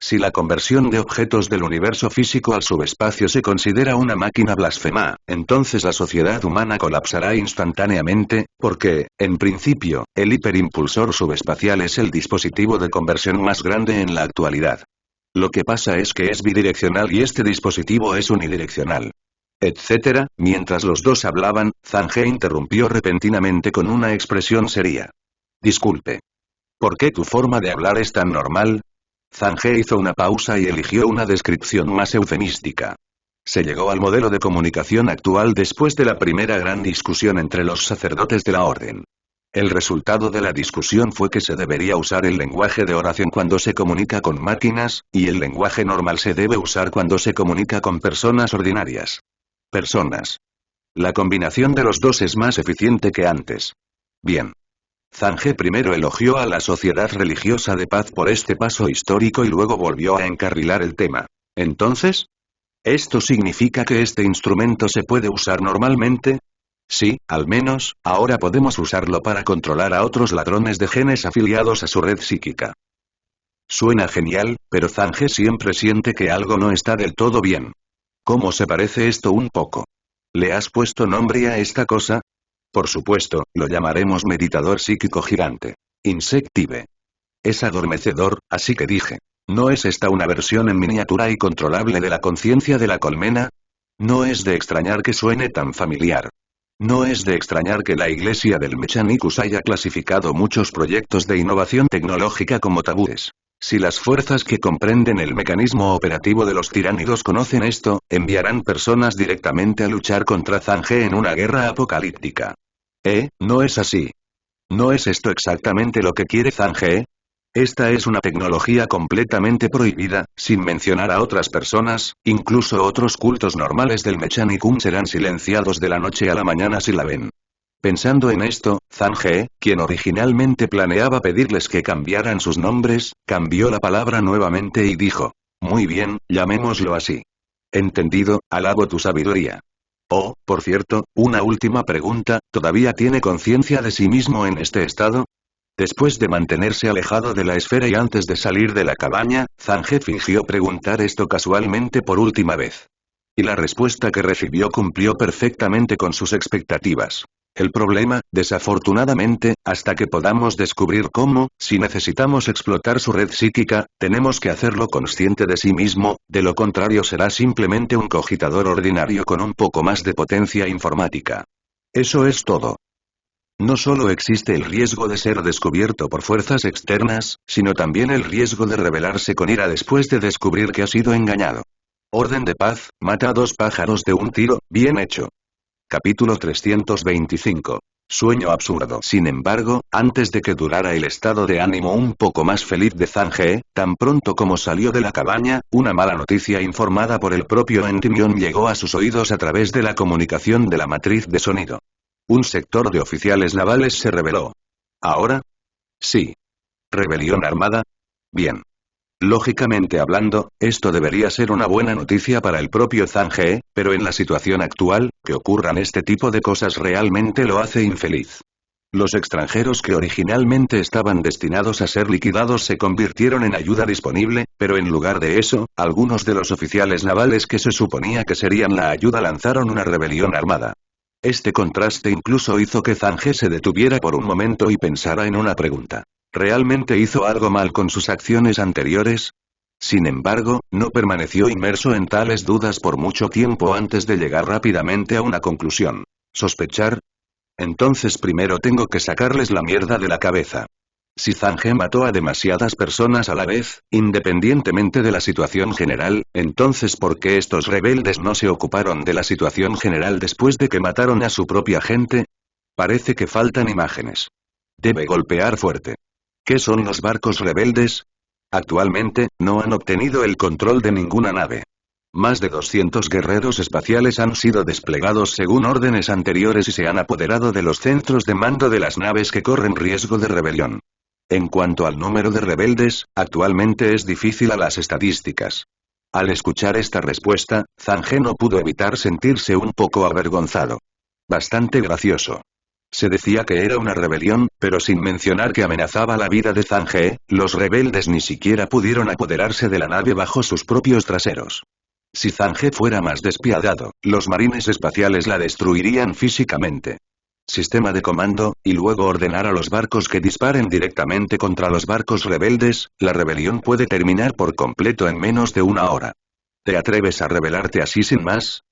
Si la conversión de objetos del universo físico al subespacio se considera una máquina blasfema, entonces la sociedad humana colapsará instantáneamente, porque, en principio, el hiperimpulsor subespacial es el dispositivo de conversión más grande en la actualidad. Lo que pasa es que es bidireccional y este dispositivo es unidireccional. Etcétera. Mientras los dos hablaban, Zange interrumpió repentinamente con una expresión seria. Disculpe. ¿Por qué tu forma de hablar es tan normal? Zange hizo una pausa y eligió una descripción más eufemística. Se llegó al modelo de comunicación actual después de la primera gran discusión entre los sacerdotes de la orden. El resultado de la discusión fue que se debería usar el lenguaje de oración cuando se comunica con máquinas, y el lenguaje normal se debe usar cuando se comunica con personas ordinarias. Personas. La combinación de los dos es más eficiente que antes. Bien. Zange primero elogió a la Sociedad Religiosa de Paz por este paso histórico y luego volvió a encarrilar el tema. Entonces, ¿esto significa que este instrumento se puede usar normalmente? Sí, al menos, ahora podemos usarlo para controlar a otros ladrones de genes afiliados a su red psíquica. Suena genial, pero Zange siempre siente que algo no está del todo bien. ¿Cómo se parece esto un poco? ¿Le has puesto nombre a esta cosa? Por supuesto, lo llamaremos meditador psíquico gigante. Insective. Es adormecedor, así que dije. ¿No es esta una versión en miniatura y controlable de la conciencia de la colmena? No es de extrañar que suene tan familiar. No es de extrañar que la iglesia del Mechanicus haya clasificado muchos proyectos de innovación tecnológica como tabúes. Si las fuerzas que comprenden el mecanismo operativo de los tiránidos conocen esto, enviarán personas directamente a luchar contra Zange en una guerra apocalíptica. No es así. ¿No es esto exactamente lo que quiere Zange? Esta es una tecnología completamente prohibida, sin mencionar a otras personas, incluso otros cultos normales del Mechanicum serán silenciados de la noche a la mañana si la ven. Pensando en esto, Zange, quien originalmente planeaba pedirles que cambiaran sus nombres, cambió la palabra nuevamente y dijo. Muy bien, llamémoslo así. Entendido, alabo tu sabiduría. Oh, por cierto, una última pregunta, ¿todavía tiene conciencia de sí mismo en este estado? Después de mantenerse alejado de la esfera y antes de salir de la cabaña, Zange fingió preguntar esto casualmente por última vez. Y la respuesta que recibió cumplió perfectamente con sus expectativas. El problema, desafortunadamente, hasta que podamos descubrir cómo, si necesitamos explotar su red psíquica, tenemos que hacerlo consciente de sí mismo, de lo contrario será simplemente un cogitador ordinario con un poco más de potencia informática. Eso es todo. No solo existe el riesgo de ser descubierto por fuerzas externas, sino también el riesgo de rebelarse con ira después de descubrir que ha sido engañado. Orden de paz, mata a 2 pájaros de un tiro, bien hecho. Capítulo 325. Sueño absurdo. Sin embargo, antes de que durara el estado de ánimo un poco más feliz de Zange, tan pronto como salió de la cabaña, una mala noticia informada por el propio Endymion llegó a sus oídos a través de la comunicación de la matriz de sonido. Un sector de oficiales navales se rebeló. ¿Ahora? Sí. ¿Rebelión armada? Bien. Lógicamente hablando, esto debería ser una buena noticia para el propio Zange, pero en la situación actual, que ocurran este tipo de cosas realmente lo hace infeliz. Los extranjeros que originalmente estaban destinados a ser liquidados se convirtieron en ayuda disponible, pero en lugar de eso, algunos de los oficiales navales que se suponía que serían la ayuda lanzaron una rebelión armada. Este contraste incluso hizo que Zange se detuviera por un momento y pensara en una pregunta. ¿Realmente hizo algo mal con sus acciones anteriores? Sin embargo, no permaneció inmerso en tales dudas por mucho tiempo antes de llegar rápidamente a una conclusión. ¿Sospechar? Entonces primero tengo que sacarles la mierda de la cabeza. Si Zange mató a demasiadas personas a la vez, independientemente de la situación general, entonces ¿por qué estos rebeldes no se ocuparon de la situación general después de que mataron a su propia gente? Parece que faltan imágenes. Debe golpear fuerte. ¿Qué son los barcos rebeldes? Actualmente, no han obtenido el control de ninguna nave. Más de 200 guerreros espaciales han sido desplegados según órdenes anteriores y se han apoderado de los centros de mando de las naves que corren riesgo de rebelión. En cuanto al número de rebeldes, actualmente es difícil a las estadísticas. Al escuchar esta respuesta, Zange no pudo evitar sentirse un poco avergonzado. Bastante gracioso. Se decía que era una rebelión, pero sin mencionar que amenazaba la vida de Zange, los rebeldes ni siquiera pudieron apoderarse de la nave bajo sus propios traseros. Si Zange fuera más despiadado, los marines espaciales la destruirían físicamente. Sistema de comando, y luego ordenar a los barcos que disparen directamente contra los barcos rebeldes, la rebelión puede terminar por completo en menos de una hora. ¿Te atreves a rebelarte así sin más?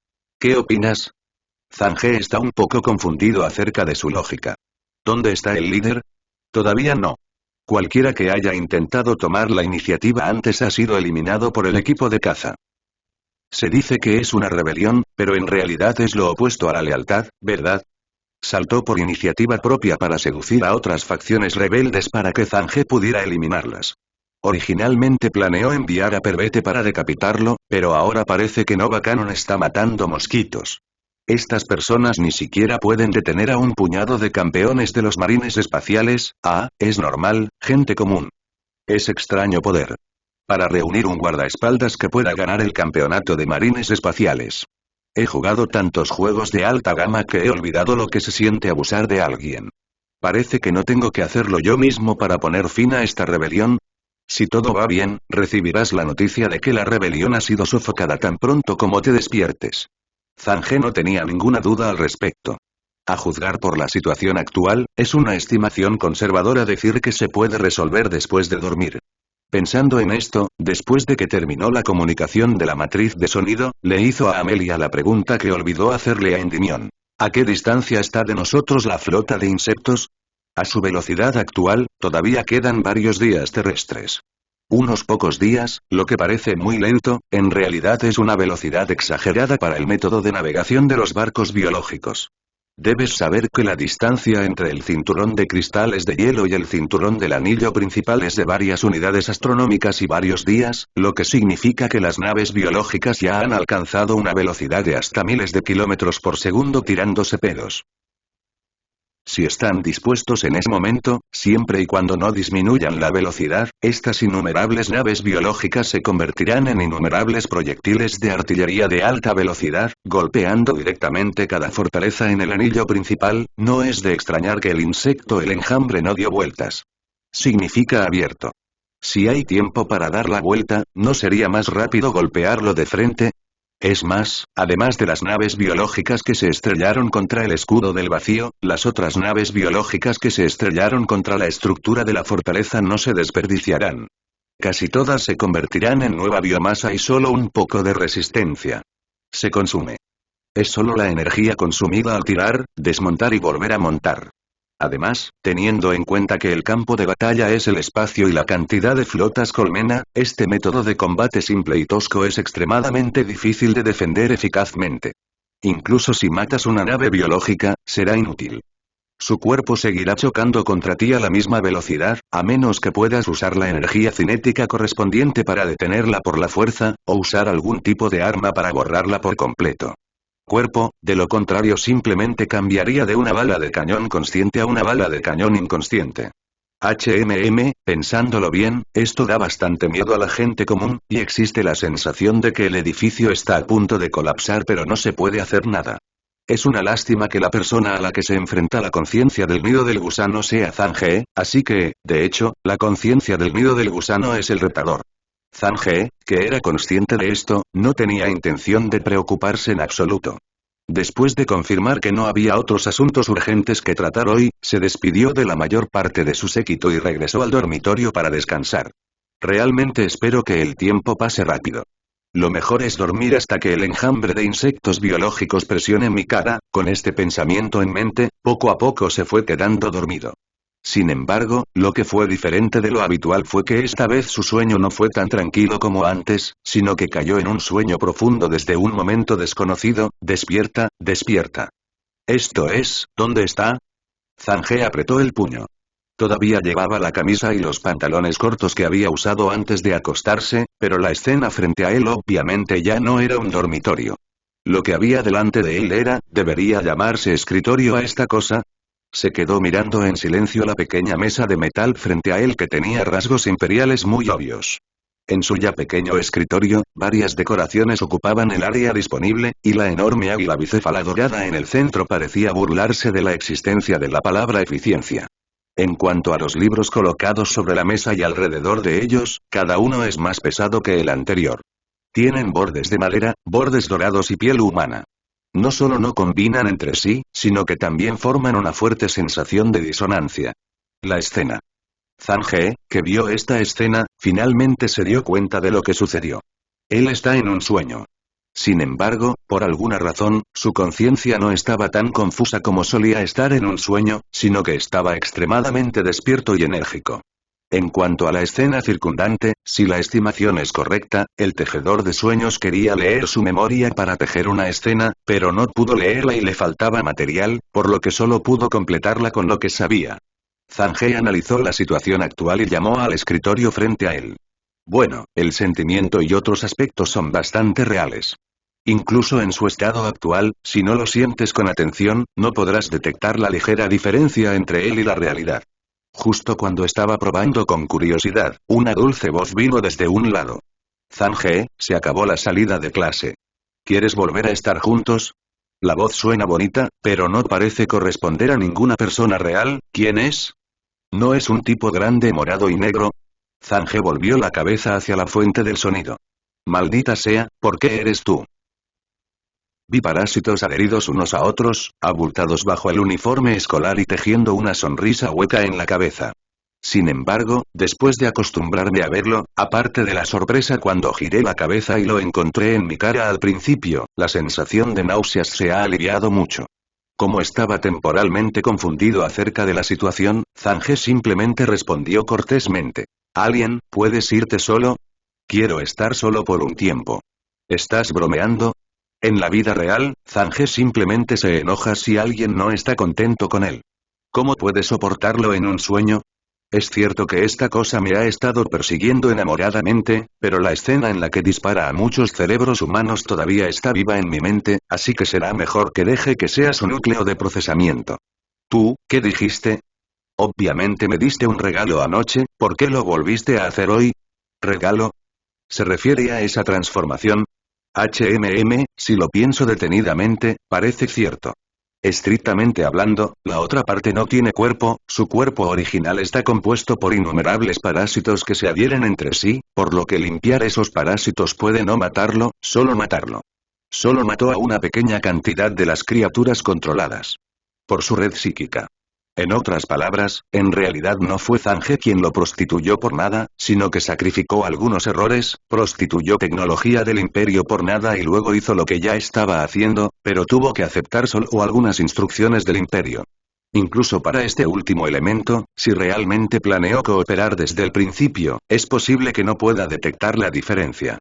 ¿Qué opinas? Zange está un poco confundido acerca de su lógica. ¿Dónde está el líder? Todavía no. Cualquiera que haya intentado tomar la iniciativa antes ha sido eliminado por el equipo de caza. Se dice que es una rebelión, pero en realidad es lo opuesto a la lealtad, ¿verdad? Saltó por iniciativa propia para seducir a otras facciones rebeldes para que Zange pudiera eliminarlas. Originalmente planeó enviar a Pervete para decapitarlo, pero ahora parece que Nova Cannon está matando mosquitos. Estas personas ni siquiera pueden detener a un puñado de campeones de los marines espaciales. Es normal, gente común. Es extraño poder. Para reunir un guardaespaldas que pueda ganar el campeonato de marines espaciales. He jugado tantos juegos de alta gama que he olvidado lo que se siente abusar de alguien. Parece que no tengo que hacerlo yo mismo para poner fin a esta rebelión. Si todo va bien, recibirás la noticia de que la rebelión ha sido sofocada tan pronto como te despiertes. Zange no tenía ninguna duda al respecto. A juzgar por la situación actual, es una estimación conservadora decir que se puede resolver después de dormir. Pensando en esto, después de que terminó la comunicación de la matriz de sonido, le hizo a Amelia la pregunta que olvidó hacerle a Endymion. ¿A qué distancia está de nosotros la flota de insectos? A su velocidad actual, todavía quedan varios días terrestres. Unos pocos días, lo que parece muy lento, en realidad es una velocidad exagerada para el método de navegación de los barcos biológicos. Debes saber que la distancia entre el cinturón de cristales de hielo y el cinturón del anillo principal es de varias unidades astronómicas y varios días, lo que significa que las naves biológicas ya han alcanzado una velocidad de hasta miles de kilómetros por segundo tirándose pedos. Si están dispuestos en ese momento, siempre y cuando no disminuyan la velocidad, estas innumerables naves biológicas se convertirán en innumerables proyectiles de artillería de alta velocidad, golpeando directamente cada fortaleza en el anillo principal. No es de extrañar que el insecto el enjambre no dio vueltas. Significa abierto. Si hay tiempo para dar la vuelta, ¿no sería más rápido golpearlo de frente? Es más, además de las naves biológicas que se estrellaron contra el escudo del vacío, las otras naves biológicas que se estrellaron contra la estructura de la fortaleza no se desperdiciarán. Casi todas se convertirán en nueva biomasa y solo un poco de resistencia se consume. Es solo la energía consumida al tirar, desmontar y volver a montar. Además, teniendo en cuenta que el campo de batalla es el espacio y la cantidad de flotas colmena, este método de combate simple y tosco es extremadamente difícil de defender eficazmente. Incluso si matas una nave biológica, será inútil. Su cuerpo seguirá chocando contra ti a la misma velocidad, a menos que puedas usar la energía cinética correspondiente para detenerla por la fuerza, o usar algún tipo de arma para borrarla por completo. Cuerpo, de lo contrario simplemente cambiaría de una bala de cañón consciente a una bala de cañón inconsciente. Pensándolo bien, esto da bastante miedo a la gente común, y existe la sensación de que el edificio está a punto de colapsar pero no se puede hacer nada. Es una lástima que la persona a la que se enfrenta la conciencia del nido del gusano sea Zange, así que, de hecho, la conciencia del nido del gusano es el retador. Zange, que era consciente de esto, no tenía intención de preocuparse en absoluto. Después de confirmar que no había otros asuntos urgentes que tratar hoy, se despidió de la mayor parte de su séquito y regresó al dormitorio para descansar. Realmente espero que el tiempo pase rápido. Lo mejor es dormir hasta que el enjambre de insectos biológicos presione mi cara. Con este pensamiento en mente, poco a poco se fue quedando dormido. Sin embargo, lo que fue diferente de lo habitual fue que esta vez su sueño no fue tan tranquilo como antes, sino que cayó en un sueño profundo desde un momento desconocido. Despierta, despierta. Esto es, ¿dónde está? Zange apretó el puño. Todavía llevaba la camisa y los pantalones cortos que había usado antes de acostarse, pero la escena frente a él obviamente ya no era un dormitorio. Lo que había delante de él era, ¿debería llamarse escritorio a esta cosa? Se quedó mirando en silencio la pequeña mesa de metal frente a él que tenía rasgos imperiales muy obvios. En su ya pequeño escritorio, varias decoraciones ocupaban el área disponible, y la enorme águila bicéfala dorada en el centro parecía burlarse de la existencia de la palabra eficiencia. En cuanto a los libros colocados sobre la mesa y alrededor de ellos, cada uno es más pesado que el anterior. Tienen bordes de madera, bordes dorados y piel humana. No solo no combinan entre sí, sino que también forman una fuerte sensación de disonancia. La escena. Zange, que vio esta escena, finalmente se dio cuenta de lo que sucedió. Él está en un sueño. Sin embargo, por alguna razón, su conciencia no estaba tan confusa como solía estar en un sueño, sino que estaba extremadamente despierto y enérgico. En cuanto a la escena circundante, si la estimación es correcta, el tejedor de sueños quería leer su memoria para tejer una escena, pero no pudo leerla y le faltaba material, por lo que solo pudo completarla con lo que sabía. Zange analizó la situación actual y llamó al escritorio frente a él. Bueno, el sentimiento y otros aspectos son bastante reales. Incluso en su estado actual, si no lo sientes con atención, no podrás detectar la ligera diferencia entre él y la realidad. Justo cuando estaba probando con curiosidad, una dulce voz vino desde un lado. Zange, se acabó la salida de clase. ¿Quieres volver a estar juntos? La voz suena bonita, pero no parece corresponder a ninguna persona real. ¿Quién es? ¿No es un tipo grande morado y negro? Zange volvió la cabeza hacia la fuente del sonido. Maldita sea, ¿por qué eres tú? Vi parásitos adheridos unos a otros, abultados bajo el uniforme escolar y tejiendo una sonrisa hueca en la cabeza. Sin embargo, después de acostumbrarme a verlo, aparte de la sorpresa cuando giré la cabeza y lo encontré en mi cara al principio, la sensación de náuseas se ha aliviado mucho. Como estaba temporalmente confundido acerca de la situación, Zange simplemente respondió cortésmente. «Alien, ¿puedes irte solo? Quiero estar solo por un tiempo». ¿Estás bromeando? En la vida real, Zange simplemente se enoja si alguien no está contento con él. ¿Cómo puede soportarlo en un sueño? Es cierto que esta cosa me ha estado persiguiendo enamoradamente, pero la escena en la que dispara a muchos cerebros humanos todavía está viva en mi mente, así que será mejor que deje que sea su núcleo de procesamiento. ¿Tú, qué dijiste? Obviamente me diste un regalo anoche, ¿por qué lo volviste a hacer hoy? ¿Regalo? ¿Se refiere a esa transformación? Si lo pienso detenidamente, parece cierto. Estrictamente hablando, la otra parte no tiene cuerpo, su cuerpo original está compuesto por innumerables parásitos que se adhieren entre sí, por lo que limpiar esos parásitos puede no matarlo, solo matarlo. Solo mató a una pequeña cantidad de las criaturas controladas por su red psíquica. En otras palabras, en realidad no fue Zange quien lo prostituyó por nada, sino que sacrificó algunos errores, prostituyó tecnología del imperio por nada y luego hizo lo que ya estaba haciendo, pero tuvo que aceptar solo algunas instrucciones del imperio. Incluso para este último elemento, si realmente planeó cooperar desde el principio, es posible que no pueda detectar la diferencia.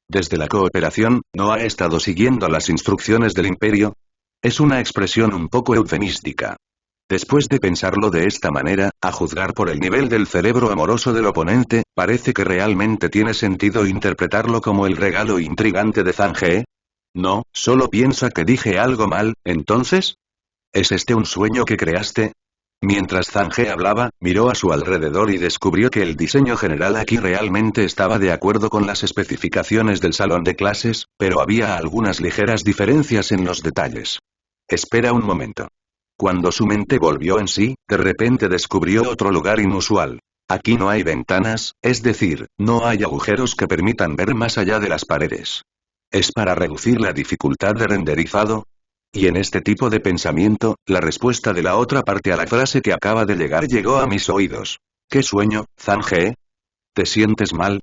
Desde la cooperación, ¿no ha estado siguiendo las instrucciones del imperio? Es una expresión un poco eufemística. Después de pensarlo de esta manera, a juzgar por el nivel del cerebro amoroso del oponente, parece que realmente tiene sentido interpretarlo como el regalo intrigante de Zange. No, solo piensa que dije algo mal, ¿entonces? ¿Es este un sueño que creaste? Mientras Zange hablaba, miró a su alrededor y descubrió que el diseño general aquí realmente estaba de acuerdo con las especificaciones del salón de clases, pero había algunas ligeras diferencias en los detalles. Espera un momento. Cuando su mente volvió en sí, de repente descubrió otro lugar inusual. Aquí no hay ventanas, es decir, no hay agujeros que permitan ver más allá de las paredes. ¿Es para reducir la dificultad de renderizado? Y en este tipo de pensamiento, la respuesta de la otra parte a la frase que acaba de llegar llegó a mis oídos. ¿Qué sueño, Zange? ¿Te sientes mal?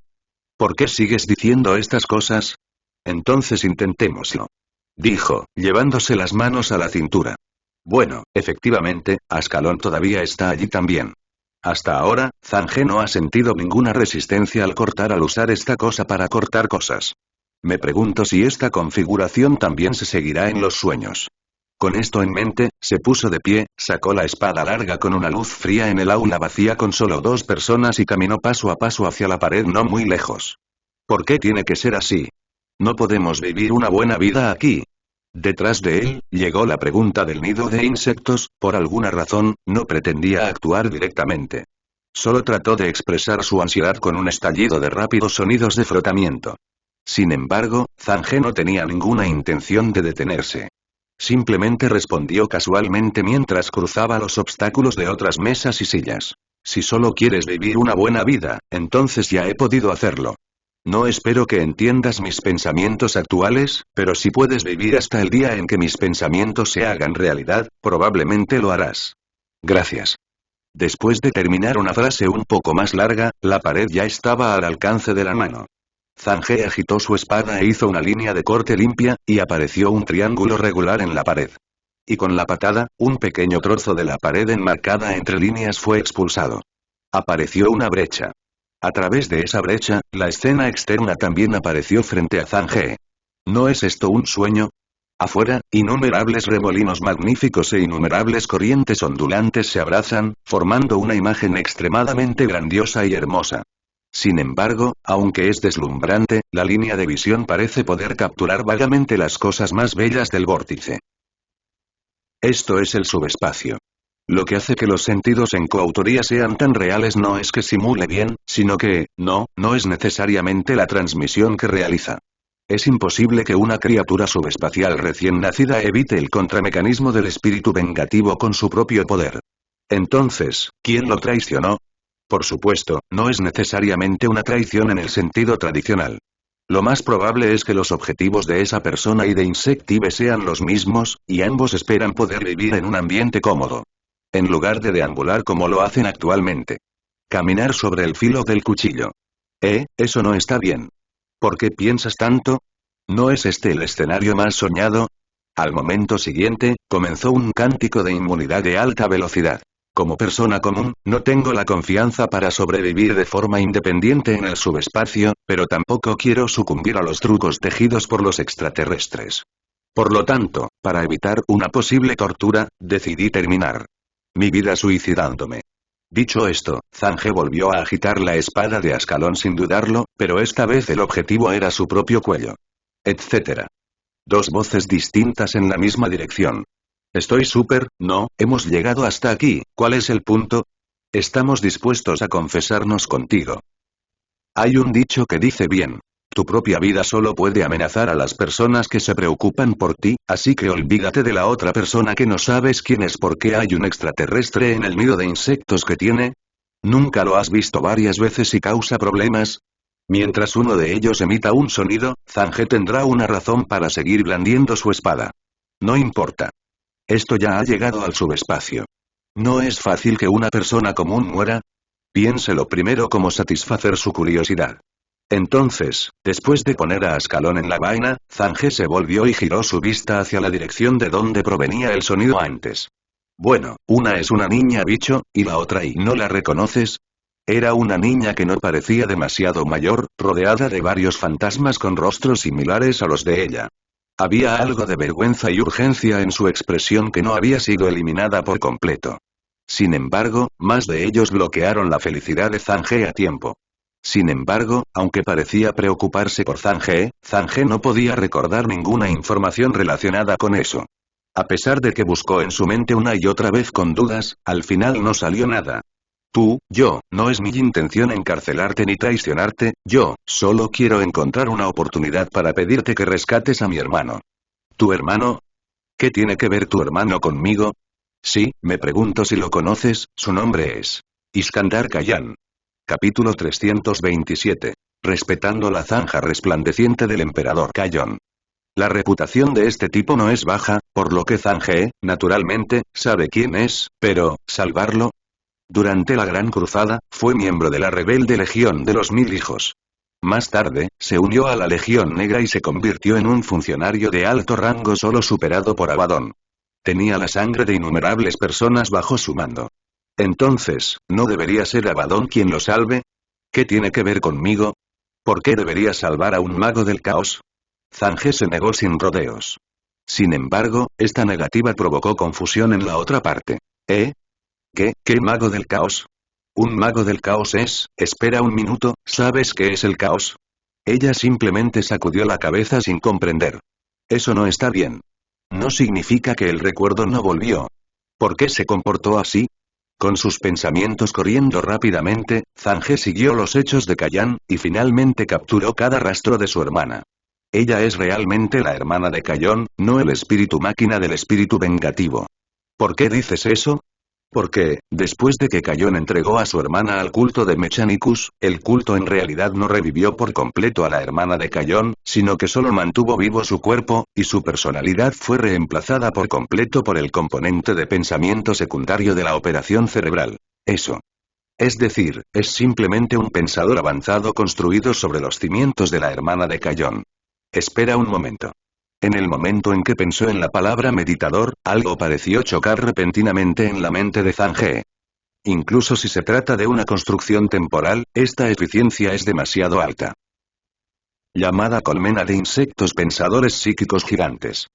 ¿Por qué sigues diciendo estas cosas? Entonces intentémoslo. Dijo, llevándose las manos a la cintura. Bueno, efectivamente, Ascalón todavía está allí también. Hasta ahora, Zange no ha sentido ninguna resistencia al cortar al usar esta cosa para cortar cosas. Me pregunto si esta configuración también se seguirá en los sueños. Con esto en mente, se puso de pie, sacó la espada larga con una luz fría en el aula vacía con solo 2 personas y caminó paso a paso hacia la pared no muy lejos. ¿Por qué tiene que ser así? ¿No podemos vivir una buena vida aquí? Detrás de él, llegó la pregunta del nido de insectos, por alguna razón, no pretendía actuar directamente. Solo trató de expresar su ansiedad con un estallido de rápidos sonidos de frotamiento. Sin embargo, Zange no tenía ninguna intención de detenerse. Simplemente respondió casualmente mientras cruzaba los obstáculos de otras mesas y sillas. Si solo quieres vivir una buena vida, entonces ya he podido hacerlo. No espero que entiendas mis pensamientos actuales, pero si puedes vivir hasta el día en que mis pensamientos se hagan realidad, probablemente lo harás. Gracias. Después de terminar una frase un poco más larga, la pared ya estaba al alcance de la mano. Zange agitó su espada e hizo una línea de corte limpia, y apareció un triángulo regular en la pared. Y con la patada, un pequeño trozo de la pared enmarcada entre líneas fue expulsado. Apareció una brecha. A través de esa brecha, la escena externa también apareció frente a Zange. ¿No es esto un sueño? Afuera, innumerables remolinos magníficos e innumerables corrientes ondulantes se abrazan, formando una imagen extremadamente grandiosa y hermosa. Sin embargo, aunque es deslumbrante, la línea de visión parece poder capturar vagamente las cosas más bellas del vórtice. Esto es el subespacio. Lo que hace que los sentidos en coautoría sean tan reales no es que simule bien, sino que, no es necesariamente la transmisión que realiza. Es imposible que una criatura subespacial recién nacida evite el contramecanismo del espíritu vengativo con su propio poder. Entonces, ¿quién lo traicionó? Por supuesto, no es necesariamente una traición en el sentido tradicional. Lo más probable es que los objetivos de esa persona y de Insective sean los mismos, y ambos esperan poder vivir en un ambiente cómodo. En lugar de deambular como lo hacen actualmente. Caminar sobre el filo del cuchillo. Eso no está bien. ¿Por qué piensas tanto? ¿No es este el escenario más soñado? Al momento siguiente, comenzó un cántico de inmunidad de alta velocidad. Como persona común, no tengo la confianza para sobrevivir de forma independiente en el subespacio, pero tampoco quiero sucumbir a los trucos tejidos por los extraterrestres. Por lo tanto, para evitar una posible tortura, decidí terminar mi vida suicidándome. Dicho esto, Zange volvió a agitar la espada de Ascalón sin dudarlo, pero esta vez el objetivo era su propio cuello. Etcétera. Dos voces distintas en la misma dirección. Estoy súper, no, hemos llegado hasta aquí, ¿cuál es el punto? Estamos dispuestos a confesarnos contigo. Hay un dicho que dice bien. Tu propia vida solo puede amenazar a las personas que se preocupan por ti, así que olvídate de la otra persona que no sabes quién es porque hay un extraterrestre en el nido de insectos que tiene. ¿Nunca lo has visto varias veces y causa problemas? Mientras uno de ellos emita un sonido, Zange tendrá una razón para seguir blandiendo su espada. No importa. Esto ya ha llegado al subespacio. ¿No es fácil que una persona común muera? Piénselo primero cómo satisfacer su curiosidad. Entonces, después de poner a Ascalón en la vaina, Zange se volvió y giró su vista hacia la dirección de donde provenía el sonido antes. Bueno, una es una niña bicho, y la otra ¿y no la reconoces? Era una niña que no parecía demasiado mayor, rodeada de varios fantasmas con rostros similares a los de ella. Había algo de vergüenza y urgencia en su expresión que no había sido eliminada por completo. Sin embargo, más de ellos bloquearon la felicidad de Zange a tiempo. Sin embargo, aunque parecía preocuparse por Zange, Zange no podía recordar ninguna información relacionada con eso. A pesar de que buscó en su mente una y otra vez con dudas, al final no salió nada. No es mi intención encarcelarte ni traicionarte, yo, solo quiero encontrar una oportunidad para pedirte que rescates a mi hermano. ¿Tu hermano? ¿Qué tiene que ver tu hermano conmigo? Sí, me pregunto si lo conoces, su nombre es Iskandar Kayan. Capítulo 327. Respetando la zanja resplandeciente del emperador Kayon. La reputación de este tipo no es baja, por lo que Zange, naturalmente, sabe quién es, pero, ¿salvarlo? Durante la Gran Cruzada, fue miembro de la rebelde Legión de los Mil Hijos. Más tarde, se unió a la Legión Negra y se convirtió en un funcionario de alto rango solo superado por Abaddon. Tenía la sangre de innumerables personas bajo su mando. Entonces, ¿no debería ser Abaddon quien lo salve? ¿Qué tiene que ver conmigo? ¿Por qué debería salvar a un mago del caos? Zange se negó sin rodeos. Sin embargo, esta negativa provocó confusión en la otra parte. ¿Qué mago del caos? Un mago del caos es, espera un minuto, ¿sabes qué es el caos? Ella simplemente sacudió la cabeza sin comprender. Eso no está bien. No significa que el recuerdo no volvió. ¿Por qué se comportó así? Con sus pensamientos corriendo rápidamente, Zange siguió los hechos de Kayan, y finalmente capturó cada rastro de su hermana. Ella es realmente la hermana de Kayon, no el espíritu máquina del espíritu vengativo. ¿Por qué dices eso? Porque, después de que Kayon entregó a su hermana al culto de Mechanicus, el culto en realidad no revivió por completo a la hermana de Kayon, sino que solo mantuvo vivo su cuerpo, y su personalidad fue reemplazada por completo por el componente de pensamiento secundario de la operación cerebral. Eso. Es decir, es simplemente un pensador avanzado construido sobre los cimientos de la hermana de Kayon. Espera un momento. En el momento en que pensó en la palabra meditador, algo pareció chocar repentinamente en la mente de Zange. Incluso si se trata de una construcción temporal, esta eficiencia es demasiado alta. Llamada colmena de insectos pensadores psíquicos gigantes.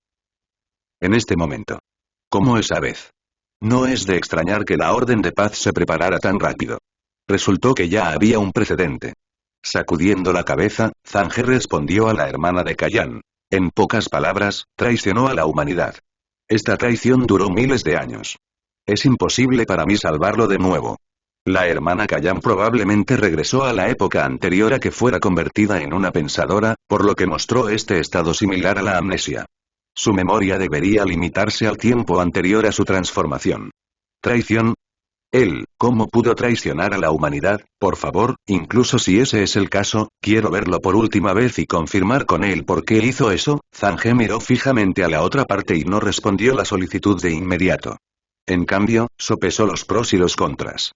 En este momento. Como esa vez. No es de extrañar que la orden de paz se preparara tan rápido. Resultó que ya había un precedente. Sacudiendo la cabeza, Zange respondió a la hermana de Kayan. En pocas palabras, traicionó a la humanidad. Esta traición duró miles de años. Es imposible para mí salvarlo de nuevo. La hermana Kayan probablemente regresó a la época anterior a que fuera convertida en una pensadora, por lo que mostró este estado similar a la amnesia. Su memoria debería limitarse al tiempo anterior a su transformación. ¿Traición? ¿Cómo pudo traicionar a la humanidad? Por favor, incluso si ese es el caso, quiero verlo por última vez y confirmar con él por qué hizo eso. Zhang miró fijamente a la otra parte y no respondió la solicitud de inmediato. En cambio, sopesó los pros y los contras.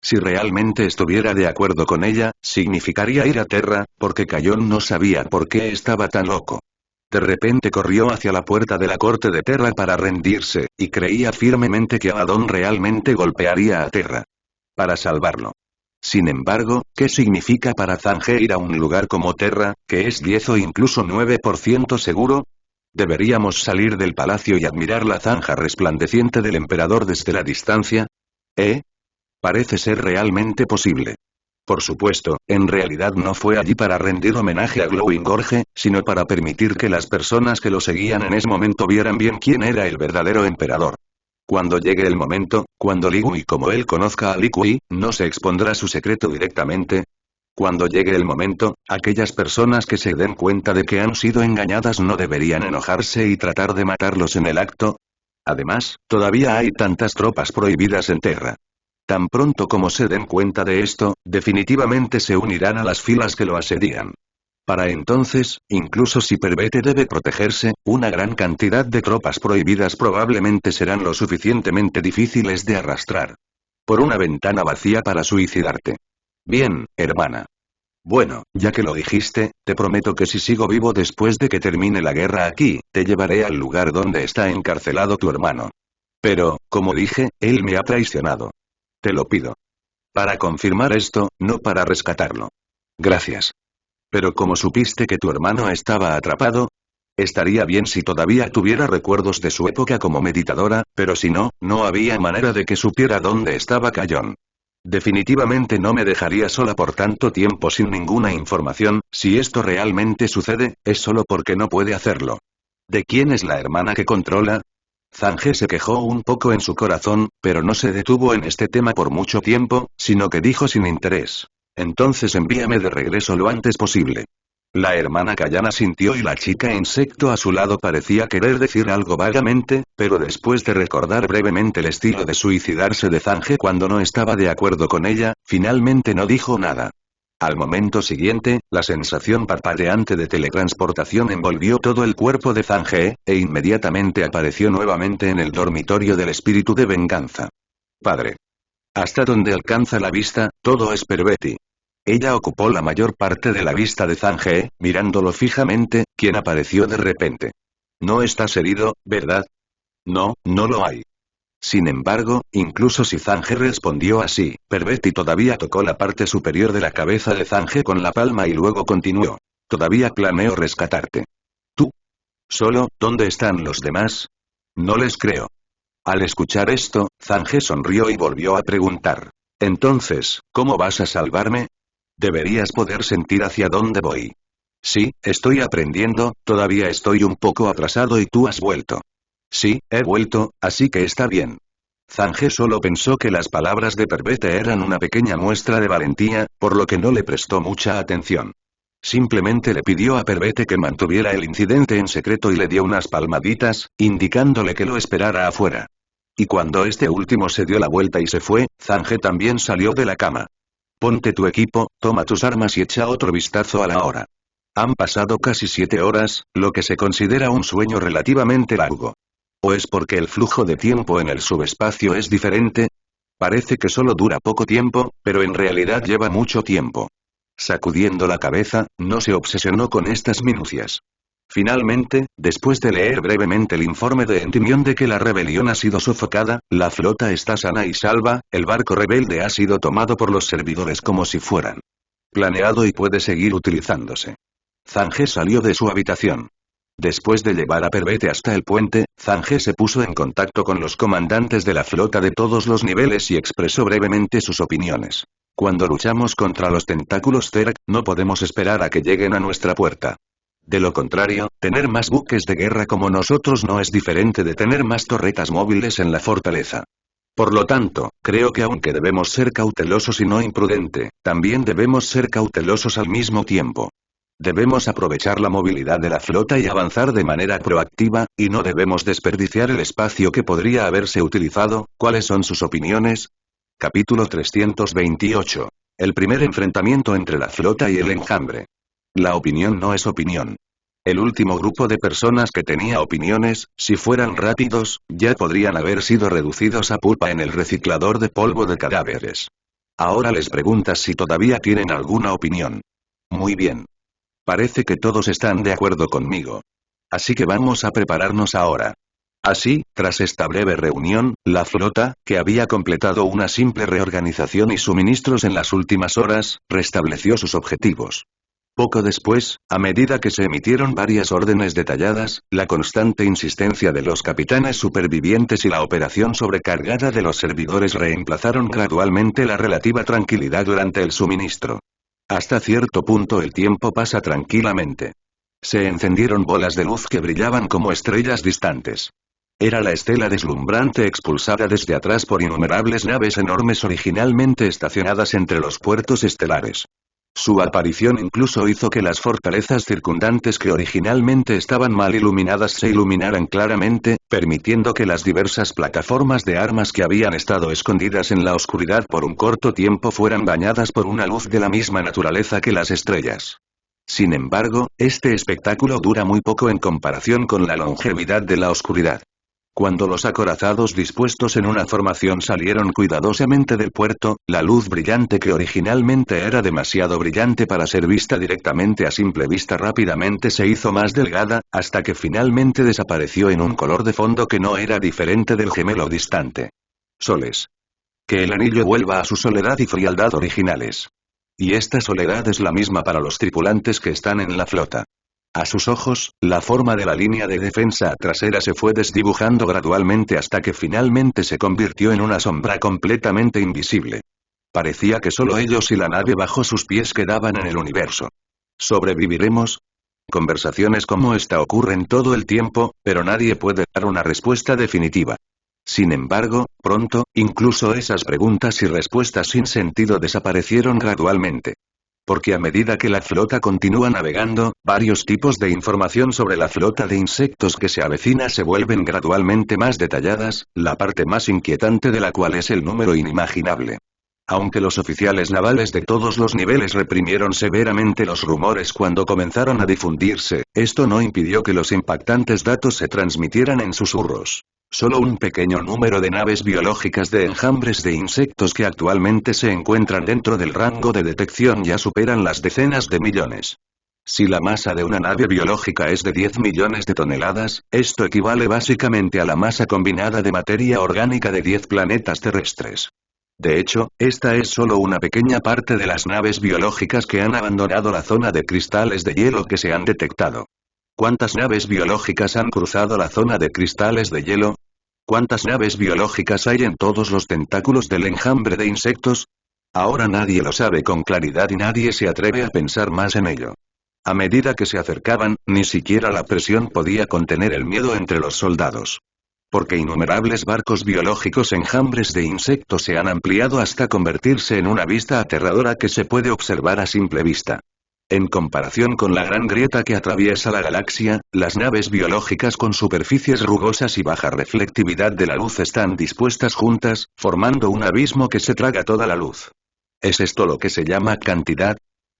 Si realmente estuviera de acuerdo con ella, significaría ir a Terra, porque Cayón no sabía por qué estaba tan loco. De repente corrió hacia la puerta de la corte de Terra para rendirse, y creía firmemente que Abaddon realmente golpearía a Terra para salvarlo. Sin embargo, ¿qué significa para Zhang ir a un lugar como Terra, que es 10 o incluso 9% seguro? ¿Deberíamos salir del palacio y admirar la zanja resplandeciente del emperador desde la distancia? Parece ser realmente posible. Por supuesto, en realidad no fue allí para rendir homenaje a Glowing Gorge, sino para permitir que las personas que lo seguían en ese momento vieran bien quién era el verdadero emperador. Cuando llegue el momento, cuando Li Gui como él conozca a Li Kui, ¿no se expondrá su secreto directamente? Cuando llegue el momento, aquellas personas que se den cuenta de que han sido engañadas no deberían enojarse y tratar de matarlos en el acto. Además, todavía hay tantas tropas prohibidas en Terra. Tan pronto como se den cuenta de esto, definitivamente se unirán a las filas que lo asedian. Para entonces, incluso si Pervete debe protegerse, una gran cantidad de tropas prohibidas probablemente serán lo suficientemente difíciles de arrastrar. Por una ventana vacía para suicidarte. Bien, hermana. Bueno, ya que lo dijiste, te prometo que si sigo vivo después de que termine la guerra aquí, te llevaré al lugar donde está encarcelado tu hermano. Pero, como dije, él me ha traicionado. Te lo pido. Para confirmar esto, no para rescatarlo. Gracias. Pero ¿cómo supiste que tu hermano estaba atrapado? Estaría bien si todavía tuviera recuerdos de su época como meditadora, pero si no, no había manera de que supiera dónde estaba Cayón. Definitivamente no me dejaría sola por tanto tiempo sin ninguna información. Si esto realmente sucede, es solo porque no puede hacerlo. ¿De quién es la hermana que controla? Zhang se quejó un poco en su corazón, pero no se detuvo en este tema por mucho tiempo, sino que dijo sin interés. Entonces envíame de regreso lo antes posible. La hermana Kayana sintió y la chica insecto a su lado parecía querer decir algo vagamente, pero después de recordar brevemente el estilo de suicidarse de Zhang cuando no estaba de acuerdo con ella, finalmente no dijo nada. Al momento siguiente, la sensación parpadeante de teletransportación envolvió todo el cuerpo de Zhang, e inmediatamente apareció nuevamente en el dormitorio del espíritu de venganza. Padre. Hasta donde alcanza la vista, todo es Perveti. Ella ocupó la mayor parte de la vista de Zhang, mirándolo fijamente, quien apareció de repente. No estás herido, ¿verdad? No, no lo hay. Sin embargo, incluso si Zhang respondió así, Perveti todavía tocó la parte superior de la cabeza de Zhang con la palma y luego continuó. Todavía planeo rescatarte. ¿Tú? ¿Solo? ¿Dónde están los demás? No les creo. Al escuchar esto, Zhang sonrió y volvió a preguntar. Entonces, ¿cómo vas a salvarme? Deberías poder sentir hacia dónde voy. Sí, estoy aprendiendo, todavía estoy un poco atrasado y tú has vuelto. Sí, he vuelto, así que está bien. Zhang solo pensó que las palabras de Pervete eran una pequeña muestra de valentía, por lo que no le prestó mucha atención. Simplemente le pidió a Pervete que mantuviera el incidente en secreto y le dio unas palmaditas, indicándole que lo esperara afuera. Y cuando este último se dio la vuelta y se fue, Zhang también salió de la cama. Ponte tu equipo, toma tus armas y echa otro vistazo a la hora. Han pasado casi 7 horas, lo que se considera un sueño relativamente largo. ¿O es porque el flujo de tiempo en el subespacio es diferente? Parece que solo dura poco tiempo, pero en realidad lleva mucho tiempo. Sacudiendo la cabeza, no se obsesionó con estas minucias. Finalmente, después de leer brevemente el informe de Endymion de que la rebelión ha sido sofocada, la flota está sana y salva, el barco rebelde ha sido tomado por los servidores como si fueran planeado y puede seguir utilizándose. Zhang salió de su habitación. Después de llevar a Pervete hasta el puente, Zhang se puso en contacto con los comandantes de la flota de todos los niveles y expresó brevemente sus opiniones. Cuando luchamos contra los tentáculos Zerg, no podemos esperar a que lleguen a nuestra puerta. De lo contrario, tener más buques de guerra como nosotros no es diferente de tener más torretas móviles en la fortaleza. Por lo tanto, creo que aunque debemos ser cautelosos y no imprudente, también debemos ser cautelosos al mismo tiempo. Debemos aprovechar la movilidad de la flota y avanzar de manera proactiva, y no debemos desperdiciar el espacio que podría haberse utilizado. ¿Cuáles son sus opiniones? Capítulo 328. El primer enfrentamiento entre la flota y el enjambre. La opinión no es opinión. El último grupo de personas que tenía opiniones, si fueran rápidos, ya podrían haber sido reducidos a pulpa en el reciclador de polvo de cadáveres. Ahora les preguntas si todavía tienen alguna opinión. Muy bien. Parece que todos están de acuerdo conmigo. Así que vamos a prepararnos ahora. Así, tras esta breve reunión, la flota, que había completado una simple reorganización y suministros en las últimas horas, restableció sus objetivos. Poco después, a medida que se emitieron varias órdenes detalladas, la constante insistencia de los capitanes supervivientes y la operación sobrecargada de los servidores reemplazaron gradualmente la relativa tranquilidad durante el suministro. Hasta cierto punto el tiempo pasa tranquilamente. Se encendieron bolas de luz que brillaban como estrellas distantes. Era la estela deslumbrante expulsada desde atrás por innumerables naves enormes originalmente estacionadas entre los puertos estelares. Su aparición incluso hizo que las fortalezas circundantes que originalmente estaban mal iluminadas se iluminaran claramente, permitiendo que las diversas plataformas de armas que habían estado escondidas en la oscuridad por un corto tiempo fueran bañadas por una luz de la misma naturaleza que las estrellas. Sin embargo, este espectáculo dura muy poco en comparación con la longevidad de la oscuridad. Cuando los acorazados dispuestos en una formación salieron cuidadosamente del puerto, la luz brillante que originalmente era demasiado brillante para ser vista directamente a simple vista rápidamente se hizo más delgada, hasta que finalmente desapareció en un color de fondo que no era diferente del gemelo distante. Soles. Que el anillo vuelva a su soledad y frialdad originales. Y esta soledad es la misma para los tripulantes que están en la flota. A sus ojos, la forma de la línea de defensa trasera se fue desdibujando gradualmente hasta que finalmente se convirtió en una sombra completamente invisible. Parecía que solo ellos y la nave bajo sus pies quedaban en el universo. ¿Sobreviviremos? Conversaciones como esta ocurren todo el tiempo, pero nadie puede dar una respuesta definitiva. Sin embargo, pronto, incluso esas preguntas y respuestas sin sentido desaparecieron gradualmente. Porque a medida que la flota continúa navegando, varios tipos de información sobre la flota de insectos que se avecina se vuelven gradualmente más detalladas, la parte más inquietante de la cual es el número inimaginable. Aunque los oficiales navales de todos los niveles reprimieron severamente los rumores cuando comenzaron a difundirse, esto no impidió que los impactantes datos se transmitieran en susurros. Solo un pequeño número de naves biológicas de enjambres de insectos que actualmente se encuentran dentro del rango de detección ya superan las decenas de millones. Si la masa de una nave biológica es de 10 millones de toneladas, esto equivale básicamente a la masa combinada de materia orgánica de 10 planetas terrestres. De hecho, esta es solo una pequeña parte de las naves biológicas que han abandonado la zona de cristales de hielo que se han detectado. ¿Cuántas naves biológicas han cruzado la zona de cristales de hielo? ¿Cuántas naves biológicas hay en todos los tentáculos del enjambre de insectos? Ahora nadie lo sabe con claridad y nadie se atreve a pensar más en ello. A medida que se acercaban, ni siquiera la presión podía contener el miedo entre los soldados. Porque innumerables barcos biológicos enjambres de insectos se han ampliado hasta convertirse en una vista aterradora que se puede observar a simple vista. En comparación con la gran grieta que atraviesa la galaxia, las naves biológicas con superficies rugosas y baja reflectividad de la luz están dispuestas juntas, formando un abismo que se traga toda la luz. ¿Es esto lo que se llama cantidad?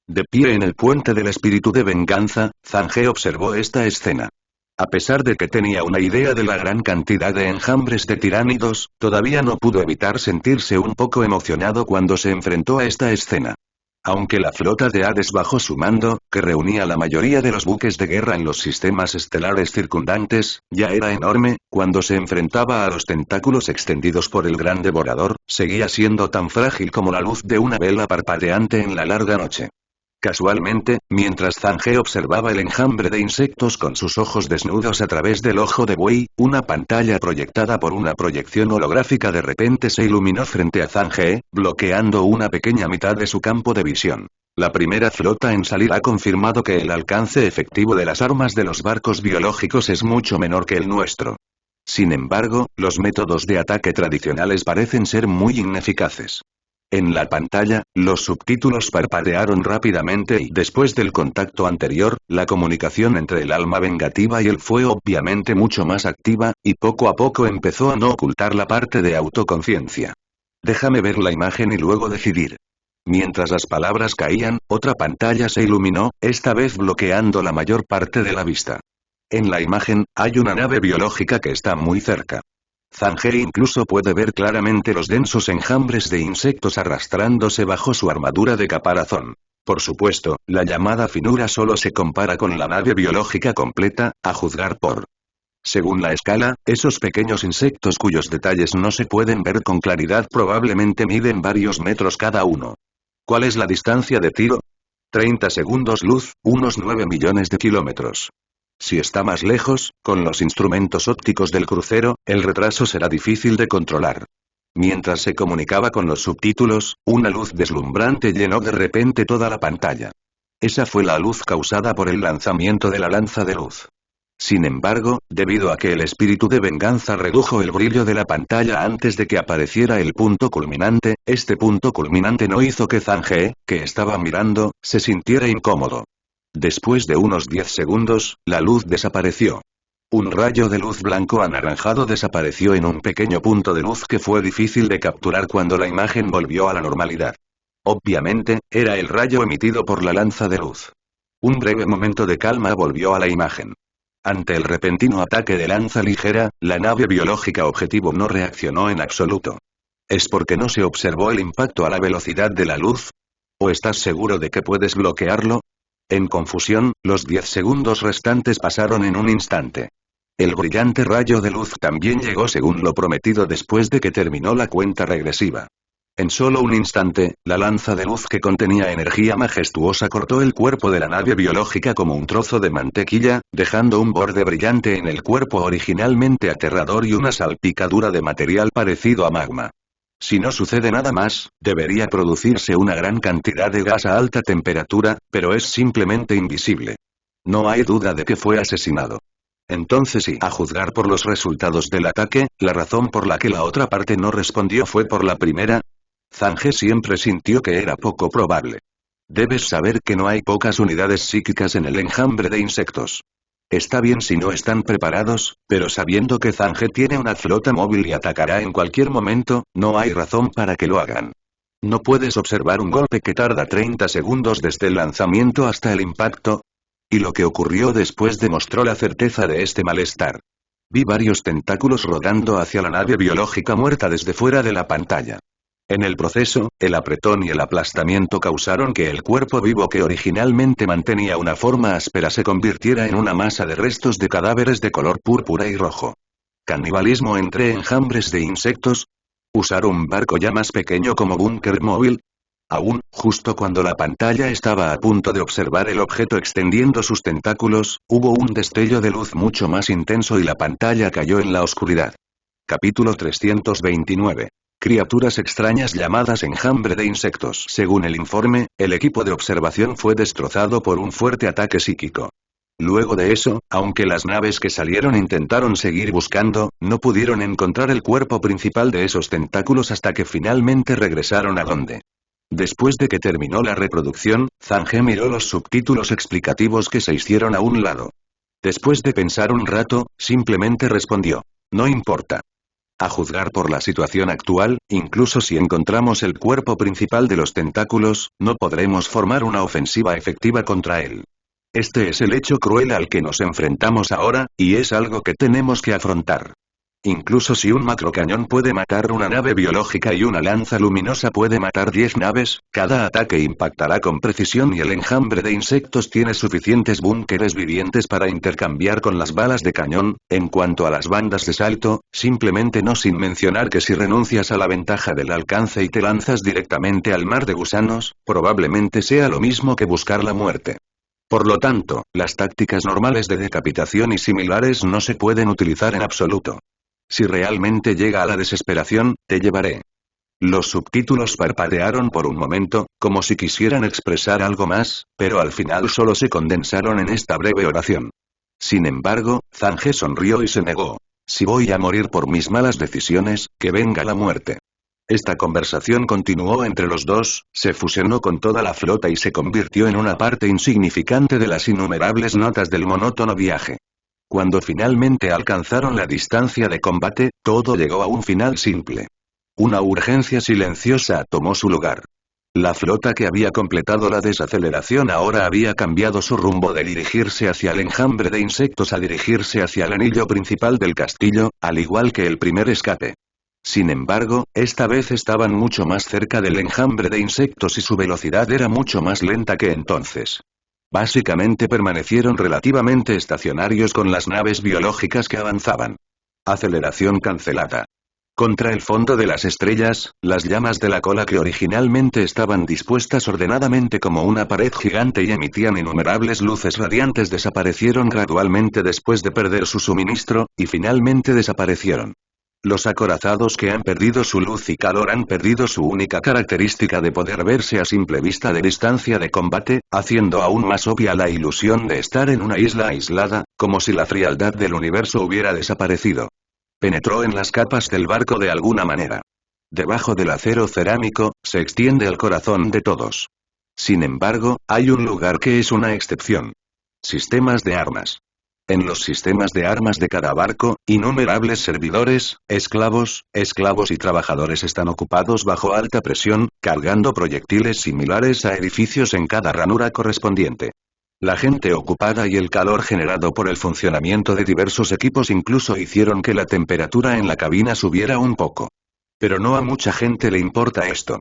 De pie en el puente del espíritu de venganza, Zhang observó esta escena. A pesar de que tenía una idea de la gran cantidad de enjambres de tiránidos, todavía no pudo evitar sentirse un poco emocionado cuando se enfrentó a esta escena. Aunque la flota de Hades bajo su mando, que reunía la mayoría de los buques de guerra en los sistemas estelares circundantes, ya era enorme, cuando se enfrentaba a los tentáculos extendidos por el gran devorador, seguía siendo tan frágil como la luz de una vela parpadeante en la larga noche. Casualmente, mientras Zhang observaba el enjambre de insectos con sus ojos desnudos a través del ojo de buey, una pantalla proyectada por una proyección holográfica de repente se iluminó frente a Zhang, bloqueando una pequeña mitad de su campo de visión. La primera flota en salir ha confirmado que el alcance efectivo de las armas de los barcos biológicos es mucho menor que el nuestro. Sin embargo, los métodos de ataque tradicionales parecen ser muy ineficaces. En la pantalla, los subtítulos parpadearon rápidamente y después del contacto anterior, la comunicación entre el alma vengativa y él fue obviamente mucho más activa, y poco a poco empezó a no ocultar la parte de autoconciencia. Déjame ver la imagen y luego decidir. Mientras las palabras caían, otra pantalla se iluminó, esta vez bloqueando la mayor parte de la vista. En la imagen, hay una nave biológica que está muy cerca. Zange incluso puede ver claramente los densos enjambres de insectos arrastrándose bajo su armadura de caparazón. Por supuesto, la llamada finura solo se compara con la nave biológica completa, a juzgar por. Según la escala, esos pequeños insectos cuyos detalles no se pueden ver con claridad probablemente miden varios metros cada uno. ¿Cuál es la distancia de tiro? 30 segundos luz, unos 9 millones de kilómetros. Si está más lejos, con los instrumentos ópticos del crucero, el retraso será difícil de controlar. Mientras se comunicaba con los subtítulos, una luz deslumbrante llenó de repente toda la pantalla. Esa fue la luz causada por el lanzamiento de la lanza de luz. Sin embargo, debido a que el espíritu de venganza redujo el brillo de la pantalla antes de que apareciera el punto culminante, este punto culminante no hizo que Zange, que estaba mirando, se sintiera incómodo. Después de unos 10 segundos, la luz desapareció. Un rayo de luz blanco anaranjado desapareció en un pequeño punto de luz que fue difícil de capturar cuando la imagen volvió a la normalidad. Obviamente, era el rayo emitido por la lanza de luz. Un breve momento de calma volvió a la imagen. Ante el repentino ataque de lanza ligera, la nave biológica objetivo no reaccionó en absoluto. ¿Es porque no se observó el impacto a la velocidad de la luz? ¿O estás seguro de que puedes bloquearlo? En confusión, los 10 segundos restantes pasaron en un instante. El brillante rayo de luz también llegó según lo prometido después de que terminó la cuenta regresiva. En solo un instante, la lanza de luz que contenía energía majestuosa cortó el cuerpo de la nave biológica como un trozo de mantequilla, dejando un borde brillante en el cuerpo originalmente aterrador y una salpicadura de material parecido a magma. Si no sucede nada más, debería producirse una gran cantidad de gas a alta temperatura, pero es simplemente invisible. No hay duda de que fue asesinado. Entonces y a juzgar por los resultados del ataque, la razón por la que la otra parte no respondió fue por la primera. Zange siempre sintió que era poco probable. Debes saber que no hay pocas unidades psíquicas en el enjambre de insectos. Está bien si no están preparados, pero sabiendo que Zange tiene una flota móvil y atacará en cualquier momento, no hay razón para que lo hagan. ¿No puedes observar un golpe que tarda 30 segundos desde el lanzamiento hasta el impacto? Y lo que ocurrió después demostró la certeza de este malestar. Vi varios tentáculos rodando hacia la nave biológica muerta desde fuera de la pantalla. En el proceso, el apretón y el aplastamiento causaron que el cuerpo vivo que originalmente mantenía una forma áspera se convirtiera en una masa de restos de cadáveres de color púrpura y rojo. ¿Canibalismo entre enjambres de insectos? ¿Usar un barco ya más pequeño como búnker móvil? Aún, justo cuando la pantalla estaba a punto de observar el objeto extendiendo sus tentáculos, hubo un destello de luz mucho más intenso y la pantalla cayó en la oscuridad. Capítulo 329. Criaturas extrañas llamadas enjambre de insectos. Según el informe, el equipo de observación fue destrozado por un fuerte ataque psíquico. Luego de eso, aunque las naves que salieron intentaron seguir buscando, no pudieron encontrar el cuerpo principal de esos tentáculos hasta que finalmente regresaron a donde. Después de que terminó la reproducción, Zange miró los subtítulos explicativos que se hicieron a un lado. Después de pensar un rato, simplemente respondió: no importa. A juzgar por la situación actual, incluso si encontramos el cuerpo principal de los tentáculos, no podremos formar una ofensiva efectiva contra él. Este es el hecho cruel al que nos enfrentamos ahora, y es algo que tenemos que afrontar. Incluso si un macrocañón puede matar una nave biológica y una lanza luminosa puede matar 10 naves, cada ataque impactará con precisión y el enjambre de insectos tiene suficientes búnkeres vivientes para intercambiar con las balas de cañón. En cuanto a las bandas de salto, simplemente no, sin mencionar que si renuncias a la ventaja del alcance y te lanzas directamente al mar de gusanos, probablemente sea lo mismo que buscar la muerte. Por lo tanto, las tácticas normales de decapitación y similares no se pueden utilizar en absoluto. Si realmente llega a la desesperación, te llevaré. Los subtítulos parpadearon por un momento, como si quisieran expresar algo más, pero al final solo se condensaron en esta breve oración. Sin embargo, Zange sonrió y se negó. Si voy a morir por mis malas decisiones, que venga la muerte. Esta conversación continuó entre los dos, se fusionó con toda la flota y se convirtió en una parte insignificante de las innumerables notas del monótono viaje. Cuando finalmente alcanzaron la distancia de combate, todo llegó a un final simple. Una urgencia silenciosa tomó su lugar. La flota que había completado la desaceleración ahora había cambiado su rumbo de dirigirse hacia el enjambre de insectos a dirigirse hacia el anillo principal del castillo, al igual que el primer escape. Sin embargo, esta vez estaban mucho más cerca del enjambre de insectos y su velocidad era mucho más lenta que entonces. Básicamente permanecieron relativamente estacionarios con las naves biológicas que avanzaban. Aceleración cancelada. Contra el fondo de las estrellas, las llamas de la cola que originalmente estaban dispuestas ordenadamente como una pared gigante y emitían innumerables luces radiantes desaparecieron gradualmente después de perder su suministro, y finalmente desaparecieron. Los acorazados que han perdido su luz y calor han perdido su única característica de poder verse a simple vista de distancia de combate, haciendo aún más obvia la ilusión de estar en una isla aislada, como si la frialdad del universo hubiera desaparecido. Penetró en las capas del barco de alguna manera. Debajo del acero cerámico, se extiende el corazón de todos. Sin embargo, hay un lugar que es una excepción. Sistemas de armas. En los sistemas de armas de cada barco, innumerables servidores, esclavos y trabajadores están ocupados bajo alta presión, cargando proyectiles similares a edificios en cada ranura correspondiente. La gente ocupada y el calor generado por el funcionamiento de diversos equipos incluso hicieron que la temperatura en la cabina subiera un poco. Pero no a mucha gente le importa esto.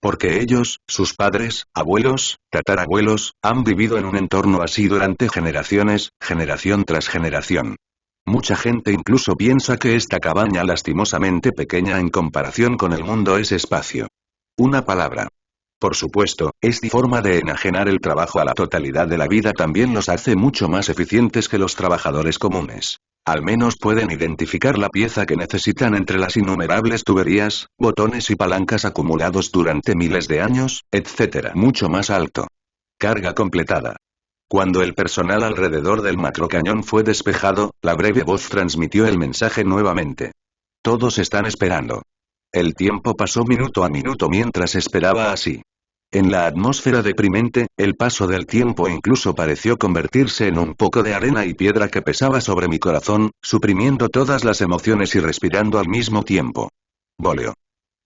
Porque ellos, sus padres, abuelos, tatarabuelos, han vivido en un entorno así durante generaciones, generación tras generación. Mucha gente incluso piensa que esta cabaña lastimosamente pequeña en comparación con el mundo es espacio. Una palabra. Por supuesto, esta forma de enajenar el trabajo a la totalidad de la vida también los hace mucho más eficientes que los trabajadores comunes. Al menos pueden identificar la pieza que necesitan entre las innumerables tuberías, botones y palancas acumulados durante miles de años, etc. Mucho más alto. Carga completada. Cuando el personal alrededor del macrocañón fue despejado, la breve voz transmitió el mensaje nuevamente. Todos están esperando. El tiempo pasó minuto a minuto mientras esperaba así. En la atmósfera deprimente, el paso del tiempo incluso pareció convertirse en un poco de arena y piedra que pesaba sobre mi corazón, suprimiendo todas las emociones y respirando al mismo tiempo. Voleo.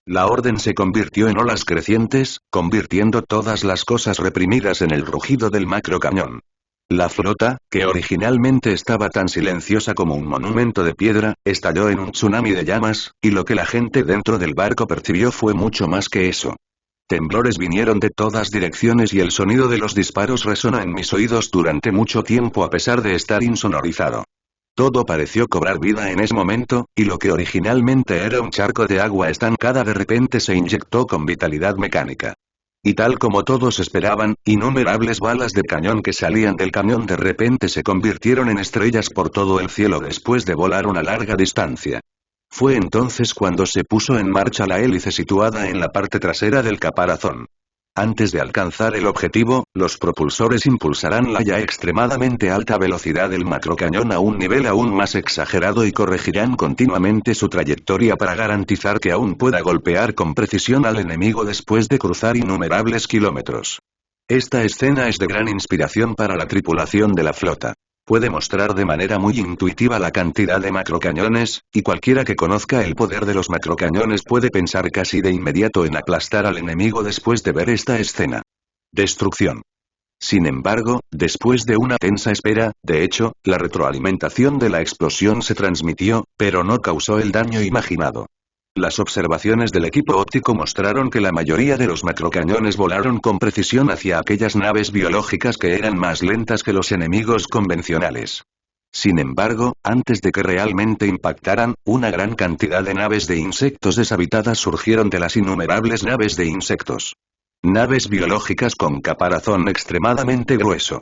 La orden se convirtió en olas crecientes, convirtiendo todas las cosas reprimidas en el rugido del macrocañón. La flota, que originalmente estaba tan silenciosa como un monumento de piedra, estalló en un tsunami de llamas, y lo que la gente dentro del barco percibió fue mucho más que eso. Temblores vinieron de todas direcciones y el sonido de los disparos resonó en mis oídos durante mucho tiempo a pesar de estar insonorizado. Todo pareció cobrar vida en ese momento, y lo que originalmente era un charco de agua estancada de repente se inyectó con vitalidad mecánica. Y tal como todos esperaban, innumerables balas de cañón que salían del cañón de repente se convirtieron en estrellas por todo el cielo después de volar una larga distancia. Fue entonces cuando se puso en marcha la hélice situada en la parte trasera del caparazón. Antes de alcanzar el objetivo, los propulsores impulsarán la ya extremadamente alta velocidad del macrocañón a un nivel aún más exagerado y corregirán continuamente su trayectoria para garantizar que aún pueda golpear con precisión al enemigo después de cruzar innumerables kilómetros. Esta escena es de gran inspiración para la tripulación de la flota. Puede mostrar de manera muy intuitiva la cantidad de macrocañones, y cualquiera que conozca el poder de los macrocañones puede pensar casi de inmediato en aplastar al enemigo después de ver esta escena. Destrucción. Sin embargo, después de una tensa espera, de hecho, la retroalimentación de la explosión se transmitió, pero no causó el daño imaginado. Las observaciones del equipo óptico mostraron que la mayoría de los macrocañones volaron con precisión hacia aquellas naves biológicas que eran más lentas que los enemigos convencionales. Sin embargo, antes de que realmente impactaran, una gran cantidad de naves de insectos deshabitadas surgieron de las innumerables naves de insectos. Naves biológicas con caparazón extremadamente grueso.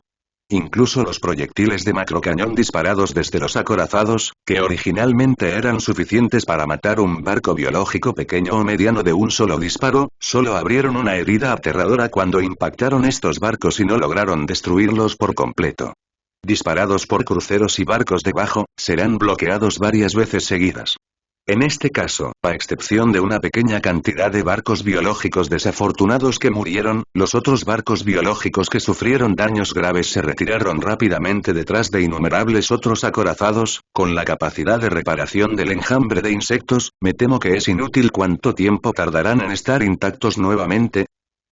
Incluso los proyectiles de macrocañón disparados desde los acorazados, que originalmente eran suficientes para matar un barco biológico pequeño o mediano de un solo disparo, solo abrieron una herida aterradora cuando impactaron estos barcos y no lograron destruirlos por completo. Disparados por cruceros y barcos debajo, serán bloqueados varias veces seguidas. En este caso, a excepción de una pequeña cantidad de barcos biológicos desafortunados que murieron, los otros barcos biológicos que sufrieron daños graves se retiraron rápidamente detrás de innumerables otros acorazados, con la capacidad de reparación del enjambre de insectos. Me temo que es inútil. ¿Cuánto tiempo tardarán en estar intactos nuevamente?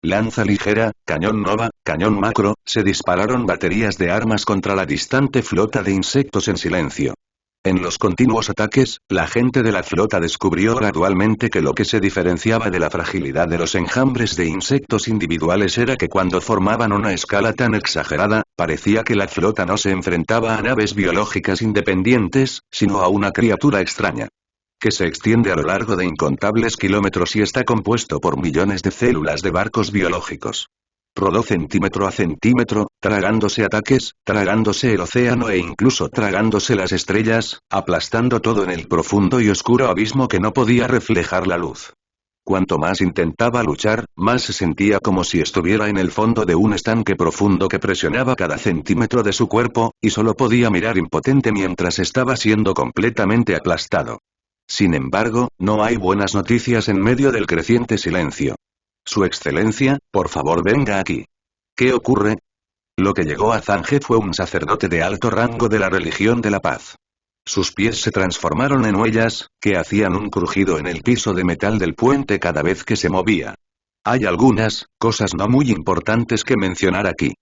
Lanza ligera, cañón nova, cañón macro, se dispararon baterías de armas contra la distante flota de insectos en silencio. En los continuos ataques, la gente de la flota descubrió gradualmente que lo que se diferenciaba de la fragilidad de los enjambres de insectos individuales era que cuando formaban una escala tan exagerada, parecía que la flota no se enfrentaba a naves biológicas independientes, sino a una criatura extraña, que se extiende a lo largo de incontables kilómetros y está compuesto por millones de células de barcos biológicos. Rodó centímetro a centímetro, tragándose ataques, tragándose el océano e incluso tragándose las estrellas, aplastando todo en el profundo y oscuro abismo que no podía reflejar la luz. Cuanto más intentaba luchar, más se sentía como si estuviera en el fondo de un estanque profundo que presionaba cada centímetro de su cuerpo, y solo podía mirar impotente mientras estaba siendo completamente aplastado. Sin embargo, no hay buenas noticias en medio del creciente silencio. Su excelencia, por favor venga aquí. ¿Qué ocurre? Lo que llegó a Zhang He fue un sacerdote de alto rango de la religión de la paz. Sus pies se transformaron en huellas, que hacían un crujido en el piso de metal del puente cada vez que se movía. Hay algunas cosas no muy importantes que mencionar aquí.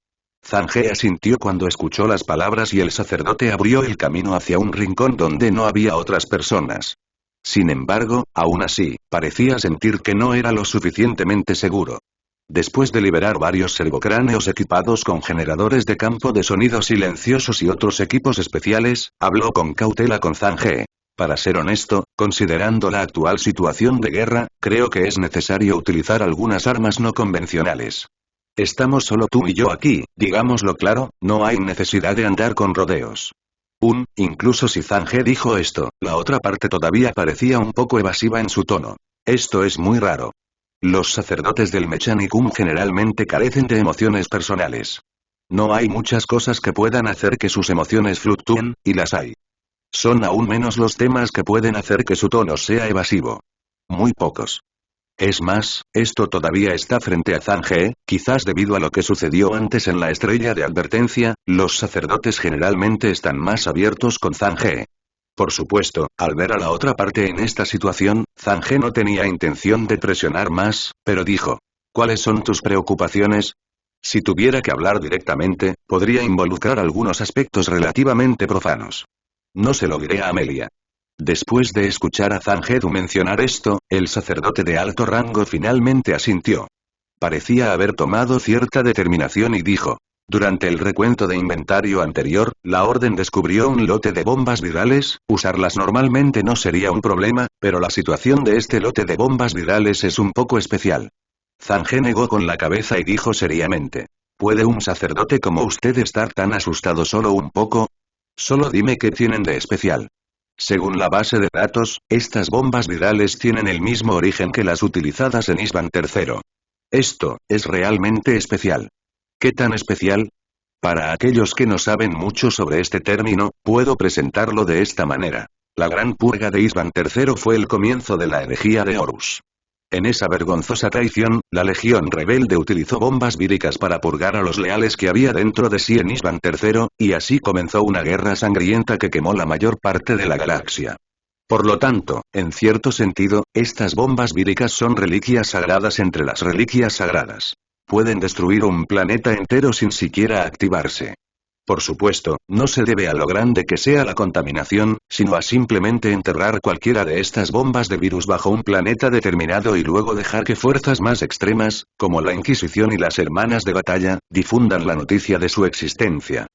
Zhang He asintió cuando escuchó las palabras y el sacerdote abrió el camino hacia un rincón donde no había otras personas. Sin embargo, aún así, parecía sentir que no era lo suficientemente seguro. Después de liberar varios servocráneos equipados con generadores de campo de sonido silenciosos y otros equipos especiales, habló con cautela con Zhang He. Para ser honesto, considerando la actual situación de guerra, creo que es necesario utilizar algunas armas no convencionales. Estamos solo tú y yo aquí, digámoslo claro, no hay necesidad de andar con rodeos. Incluso si Zhang He dijo esto, la otra parte todavía parecía un poco evasiva en su tono. Esto es muy raro. Los sacerdotes del Mechanikum generalmente carecen de emociones personales. No hay muchas cosas que puedan hacer que sus emociones fluctúen, y las hay. Son aún menos los temas que pueden hacer que su tono sea evasivo. Muy pocos. Es más, esto todavía está frente a Zhang He, quizás debido a lo que sucedió antes en la estrella de advertencia, los sacerdotes generalmente están más abiertos con Zhang He. Por supuesto, al ver a la otra parte en esta situación, Zhang He no tenía intención de presionar más, pero dijo: ¿Cuáles son tus preocupaciones? Si tuviera que hablar directamente, podría involucrar algunos aspectos relativamente profanos. No se lo diré a Amelia. Después de escuchar a Zhang He mencionar esto, el sacerdote de alto rango finalmente asintió. Parecía haber tomado cierta determinación y dijo: durante el recuento de inventario anterior, la Orden descubrió un lote de bombas virales. Usarlas normalmente no sería un problema, pero la situación de este lote de bombas virales es un poco especial. Zhang He negó con la cabeza y dijo seriamente: ¿puede un sacerdote como usted estar tan asustado solo un poco? Solo dime qué tienen de especial. Según la base de datos, estas bombas virales tienen el mismo origen que las utilizadas en Isban III. Esto es realmente especial. ¿Qué tan especial? Para aquellos que no saben mucho sobre este término, puedo presentarlo de esta manera. La Gran Purga de Isban III fue el comienzo de la herejía de Horus. En esa vergonzosa traición, la Legión Rebelde utilizó bombas víricas para purgar a los leales que había dentro de sí en Isban III, y así comenzó una guerra sangrienta que quemó la mayor parte de la galaxia. Por lo tanto, en cierto sentido, estas bombas víricas son reliquias sagradas entre las reliquias sagradas. Pueden destruir un planeta entero sin siquiera activarse. Por supuesto, no se debe a lo grande que sea la contaminación, sino a simplemente enterrar cualquiera de estas bombas de virus bajo un planeta determinado y luego dejar que fuerzas más extremas, como la Inquisición y las Hermanas de Batalla, difundan la noticia de su existencia.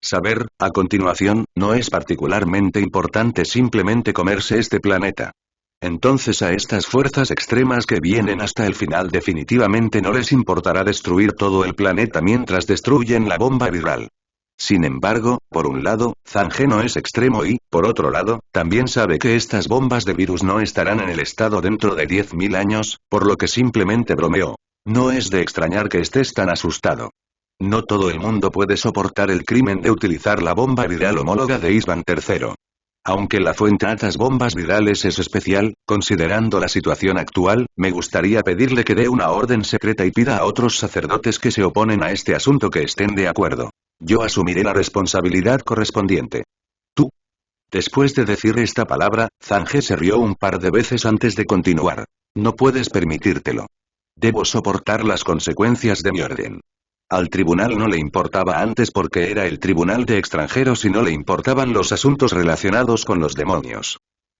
Saber, a continuación, no es particularmente importante simplemente comerse este planeta. Entonces a estas fuerzas extremas que vienen hasta el final definitivamente no les importará destruir todo el planeta mientras destruyen la bomba viral. Sin embargo, por un lado, Zhang He no es extremo y, por otro lado, también sabe que estas bombas de virus no estarán en el estado dentro de 10.000 años, por lo que simplemente bromeó. No es de extrañar que estés tan asustado. No todo el mundo puede soportar el crimen de utilizar la bomba viral homóloga de Isban III. Aunque la fuente de las bombas virales es especial, considerando la situación actual, me gustaría pedirle que dé una orden secreta y pida a otros sacerdotes que se oponen a este asunto que estén de acuerdo. Yo asumiré la responsabilidad correspondiente. Tú. Después de decir esta palabra, Zange se rió un par de veces antes de continuar. No puedes permitírtelo. Debo soportar las consecuencias de mi orden. Al tribunal no le importaba antes porque era el tribunal de extranjeros y no le importaban los asuntos relacionados con los demonios.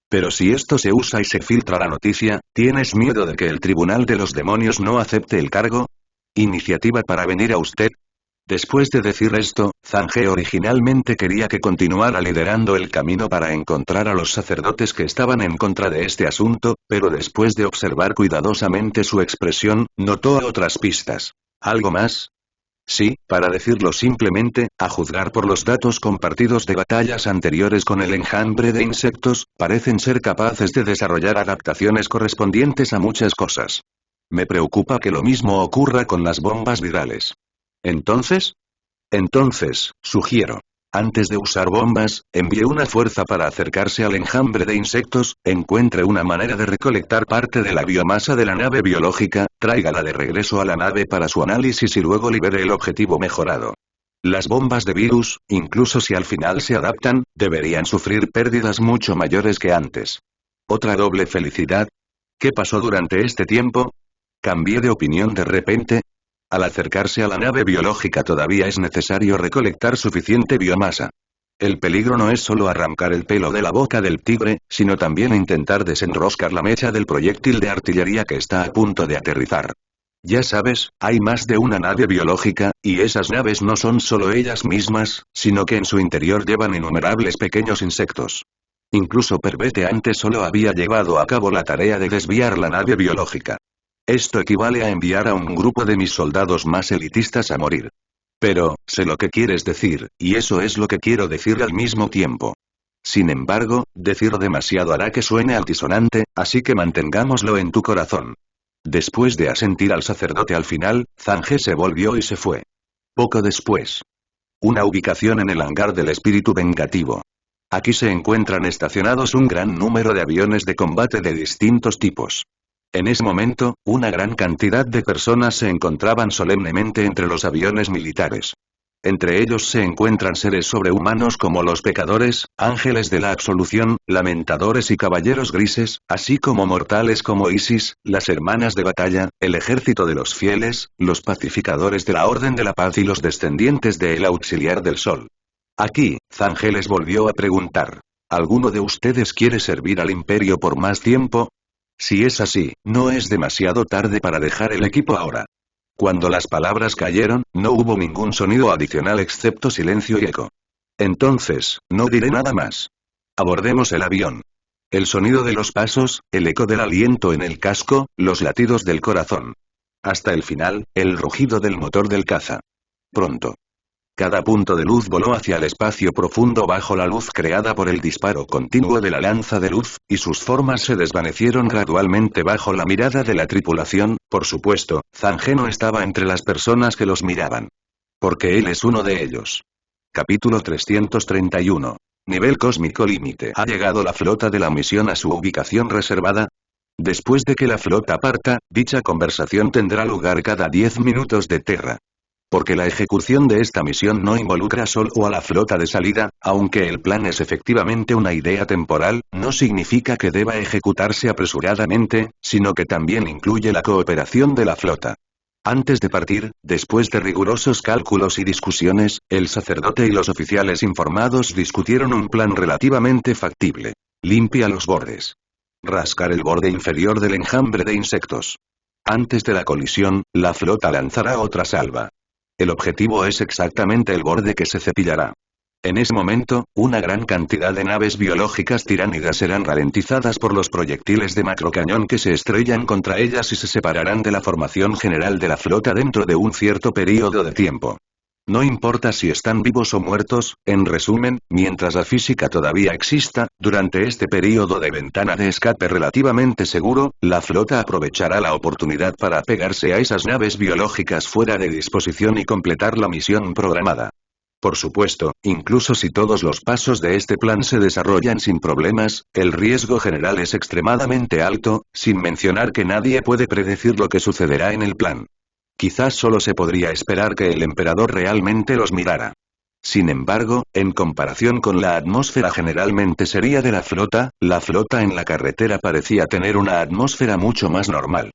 Pero si esto se usa y se filtra la noticia, ¿tienes miedo de que el tribunal de los demonios no acepte el cargo? ¿Iniciativa para venir a usted? Después de decir esto, Zange originalmente quería que continuara liderando el camino para encontrar a los sacerdotes que estaban en contra de este asunto, pero después de observar cuidadosamente su expresión, notó otras pistas. ¿Algo más? Sí, para decirlo simplemente, a juzgar por los datos compartidos de batallas anteriores con el enjambre de insectos, parecen ser capaces de desarrollar adaptaciones correspondientes a muchas cosas. Me preocupa que lo mismo ocurra con las bombas virales. ¿Entonces? Sugiero. Antes de usar bombas, envíe una fuerza para acercarse al enjambre de insectos, encuentre una manera de recolectar parte de la biomasa de la nave biológica, tráigala de regreso a la nave para su análisis y luego libere el objetivo mejorado. Las bombas de virus, incluso si al final se adaptan, deberían sufrir pérdidas mucho mayores que antes. ¿Otra doble felicidad? ¿Qué pasó durante este tiempo? ¿Cambié de opinión de repente? Al acercarse a la nave biológica todavía es necesario recolectar suficiente biomasa. El peligro no es solo arrancar el pelo de la boca del tigre, sino también intentar desenroscar la mecha del proyectil de artillería que está a punto de aterrizar. Ya sabes, hay más de una nave biológica, y esas naves no son solo ellas mismas, sino que en su interior llevan innumerables pequeños insectos. Incluso Pervete antes solo había llevado a cabo la tarea de desviar la nave biológica. Esto equivale a enviar a un grupo de mis soldados más elitistas a morir. Pero, sé lo que quieres decir, y eso es lo que quiero decir al mismo tiempo. Sin embargo, decir demasiado hará que suene altisonante, así que mantengámoslo en tu corazón. Después de asentir al sacerdote al final, Zange se volvió y se fue. Poco después. Una ubicación en el hangar del espíritu vengativo. Aquí se encuentran estacionados un gran número de aviones de combate de distintos tipos. En ese momento, una gran cantidad de personas se encontraban solemnemente entre los aviones militares. Entre ellos se encuentran seres sobrehumanos como los pecadores, ángeles de la absolución, lamentadores y caballeros grises, así como mortales como Isis, las hermanas de batalla, el ejército de los fieles, los pacificadores de la Orden de la Paz y los descendientes de El Auxiliar del Sol. Aquí, Zange les volvió a preguntar. ¿Alguno de ustedes quiere servir al Imperio por más tiempo? Si es así, no es demasiado tarde para dejar el equipo ahora. Cuando las palabras cayeron, no hubo ningún sonido adicional excepto silencio y eco. Entonces, no diré nada más. Abordemos el avión. El sonido de los pasos, el eco del aliento en el casco, los latidos del corazón. Hasta el final, el rugido del motor del caza. Pronto. Cada punto de luz voló hacia el espacio profundo bajo la luz creada por el disparo continuo de la lanza de luz, y sus formas se desvanecieron gradualmente bajo la mirada de la tripulación. Por supuesto, Zange no estaba entre las personas que los miraban. Porque él es uno de ellos. Capítulo 331. Nivel cósmico límite. ¿Ha llegado la flota de la misión a su ubicación reservada? Después de que la flota parta, dicha conversación tendrá lugar cada 10 minutos de Terra. Porque la ejecución de esta misión no involucra solo a la flota de salida, aunque el plan es efectivamente una idea temporal, no significa que deba ejecutarse apresuradamente, sino que también incluye la cooperación de la flota. Antes de partir, después de rigurosos cálculos y discusiones, el sacerdote y los oficiales informados discutieron un plan relativamente factible. Limpia los bordes. Rascar el borde inferior del enjambre de insectos. Antes de la colisión, la flota lanzará otra salva. El objetivo es exactamente el borde que se cepillará. En ese momento, una gran cantidad de naves biológicas tiránidas serán ralentizadas por los proyectiles de macrocañón que se estrellan contra ellas y se separarán de la formación general de la flota dentro de un cierto período de tiempo. No importa si están vivos o muertos, en resumen, mientras la física todavía exista, durante este período de ventana de escape relativamente seguro, la flota aprovechará la oportunidad para apegarse a esas naves biológicas fuera de disposición y completar la misión programada. Por supuesto, incluso si todos los pasos de este plan se desarrollan sin problemas, el riesgo general es extremadamente alto, sin mencionar que nadie puede predecir lo que sucederá en el plan. Quizás solo se podría esperar que el emperador realmente los mirara. Sin embargo, en comparación con la atmósfera generalmente seria de la flota en la carretera parecía tener una atmósfera mucho más normal.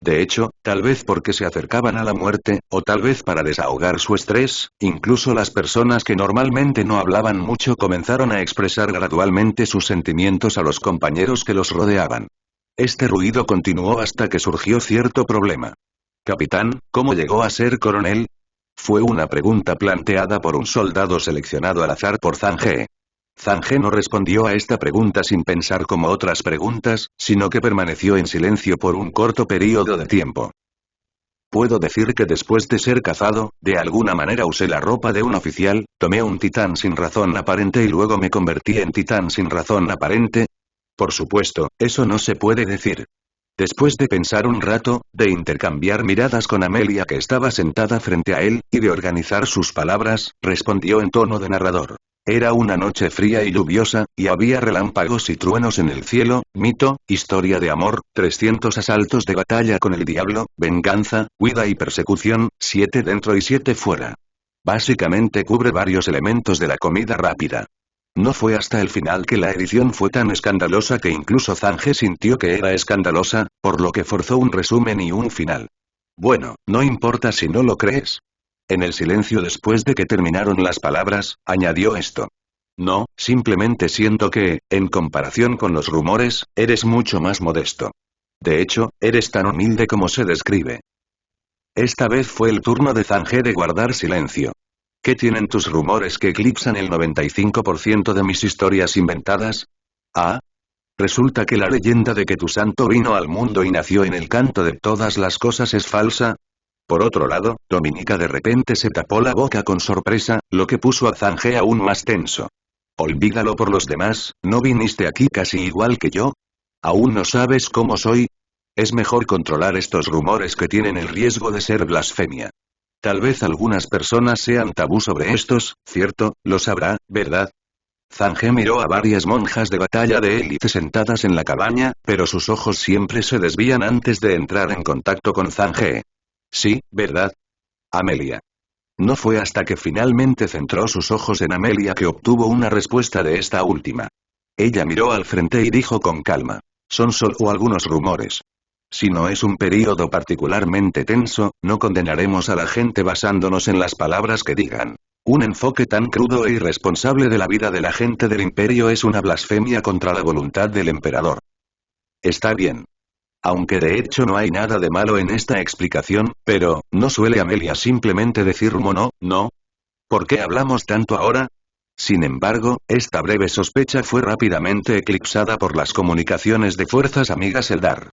De hecho, tal vez porque se acercaban a la muerte, o tal vez para desahogar su estrés, incluso las personas que normalmente no hablaban mucho comenzaron a expresar gradualmente sus sentimientos a los compañeros que los rodeaban. Este ruido continuó hasta que surgió cierto problema. Capitán, ¿cómo llegó a ser coronel? Fue una pregunta planteada por un soldado seleccionado al azar por Zhang. Zhang no respondió a esta pregunta sin pensar como otras preguntas, sino que permaneció en silencio por un corto período de tiempo. Puedo decir que después de ser cazado, de alguna manera usé la ropa de un oficial, tomé un titán sin razón aparente y luego me convertí en titán sin razón aparente. Por supuesto, eso no se puede decir. Después de pensar un rato, de intercambiar miradas con Amelia que estaba sentada frente a él, y de organizar sus palabras, respondió en tono de narrador. Era una noche fría y lluviosa, y había relámpagos y truenos en el cielo, mito, historia de amor, 300 asaltos de batalla con el diablo, venganza, huida y persecución, 7 dentro y 7 fuera. Básicamente cubre varios elementos de la comida rápida. No fue hasta el final que la edición fue tan escandalosa que incluso Zhang sintió que era escandalosa, por lo que forzó un resumen y un final. Bueno, no importa si no lo crees. En el silencio después de que terminaron las palabras, añadió esto. No, simplemente siento que, en comparación con los rumores, eres mucho más modesto. De hecho, eres tan humilde como se describe. Esta vez fue el turno de Zhang de guardar silencio. ¿Qué tienen tus rumores que eclipsan el 95% de mis historias inventadas? Ah. ¿Resulta que la leyenda de que tu santo vino al mundo y nació en el canto de todas las cosas es falsa? Por otro lado, Dominica de repente se tapó la boca con sorpresa, lo que puso a Zhang aún más tenso. Olvídalo por los demás, ¿no viniste aquí casi igual que yo? ¿Aún no sabes cómo soy? Es mejor controlar estos rumores que tienen el riesgo de ser blasfemia. Tal vez algunas personas sean tabú sobre estos, cierto, lo sabrá, ¿verdad? Zhang miró a varias monjas de batalla de élite sentadas en la cabaña, pero sus ojos siempre se desvían antes de entrar en contacto con Zhang. Sí, ¿verdad? Amelia. No fue hasta que finalmente centró sus ojos en Amelia que obtuvo una respuesta de esta última. Ella miró al frente y dijo con calma. Son solo algunos rumores. Si no es un período particularmente tenso, no condenaremos a la gente basándonos en las palabras que digan. Un enfoque tan crudo e irresponsable de la vida de la gente del imperio es una blasfemia contra la voluntad del emperador. Está bien. Aunque de hecho no hay nada de malo en esta explicación, pero, ¿no suele Amelia simplemente decir no? ¿Por qué hablamos tanto ahora? Sin embargo, esta breve sospecha fue rápidamente eclipsada por las comunicaciones de fuerzas amigas Eldar.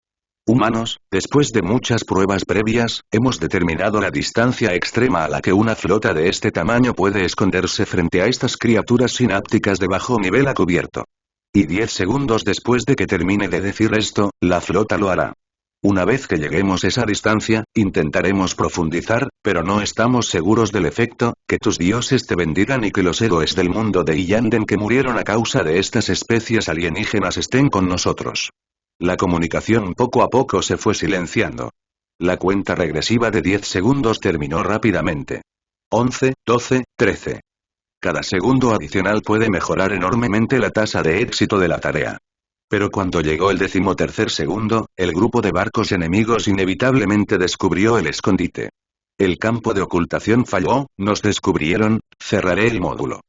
Humanos, después de muchas pruebas previas, hemos determinado la distancia extrema a la que una flota de este tamaño puede esconderse frente a estas criaturas sinápticas de bajo nivel a cubierto. Y 10 segundos después de que termine de decir esto, la flota lo hará. Una vez que lleguemos a esa distancia, intentaremos profundizar, pero no estamos seguros del efecto, que tus dioses te bendigan y que los héroes del mundo de Iyanden que murieron a causa de estas especies alienígenas estén con nosotros. La comunicación poco a poco se fue silenciando. La cuenta regresiva de 10 segundos terminó rápidamente. 11, 12, 13. Cada segundo adicional puede mejorar enormemente la tasa de éxito de la tarea. Pero cuando llegó el 13º segundo, el grupo de barcos enemigos inevitablemente descubrió el escondite. El campo de ocultación falló, nos descubrieron, cerraré el módulo.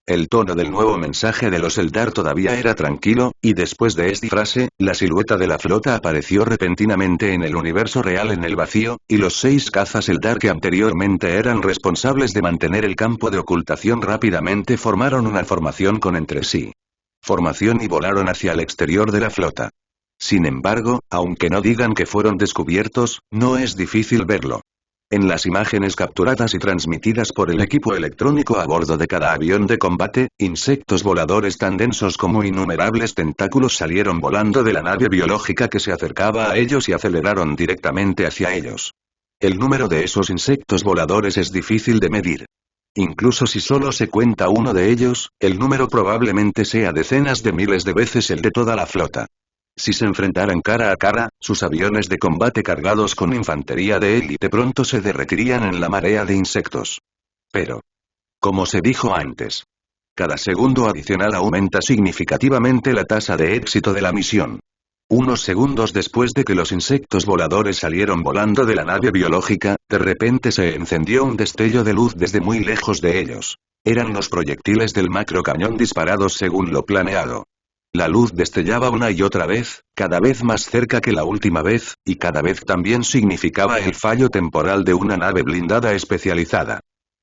El tono del nuevo mensaje de los Eldar todavía era tranquilo, y después de esta frase, la silueta de la flota apareció repentinamente en el universo real en el vacío, y los 6 cazas Eldar que anteriormente eran responsables de mantener el campo de ocultación rápidamente formaron una formación con entre sí. Formación y volaron hacia el exterior de la flota. Sin embargo, aunque no digan que fueron descubiertos, no es difícil verlo. En las imágenes capturadas y transmitidas por el equipo electrónico a bordo de cada avión de combate, insectos voladores tan densos como innumerables tentáculos salieron volando de la nave biológica que se acercaba a ellos y aceleraron directamente hacia ellos. El número de esos insectos voladores es difícil de medir. Incluso si solo se cuenta uno de ellos, el número probablemente sea decenas de miles de veces el de toda la flota. Si se enfrentaran cara a cara, sus aviones de combate cargados con infantería de élite pronto se derretirían en la marea de insectos. Pero, como se dijo antes, cada segundo adicional aumenta significativamente la tasa de éxito de la misión. Unos segundos después de que los insectos voladores salieron volando de la nave biológica, de repente se encendió un destello de luz desde muy lejos de ellos. Eran los proyectiles del macrocañón disparados según lo planeado. La luz destellaba una y otra vez, cada vez más cerca que la última vez, y cada vez también significaba el fallo temporal de una nave blindada especializada.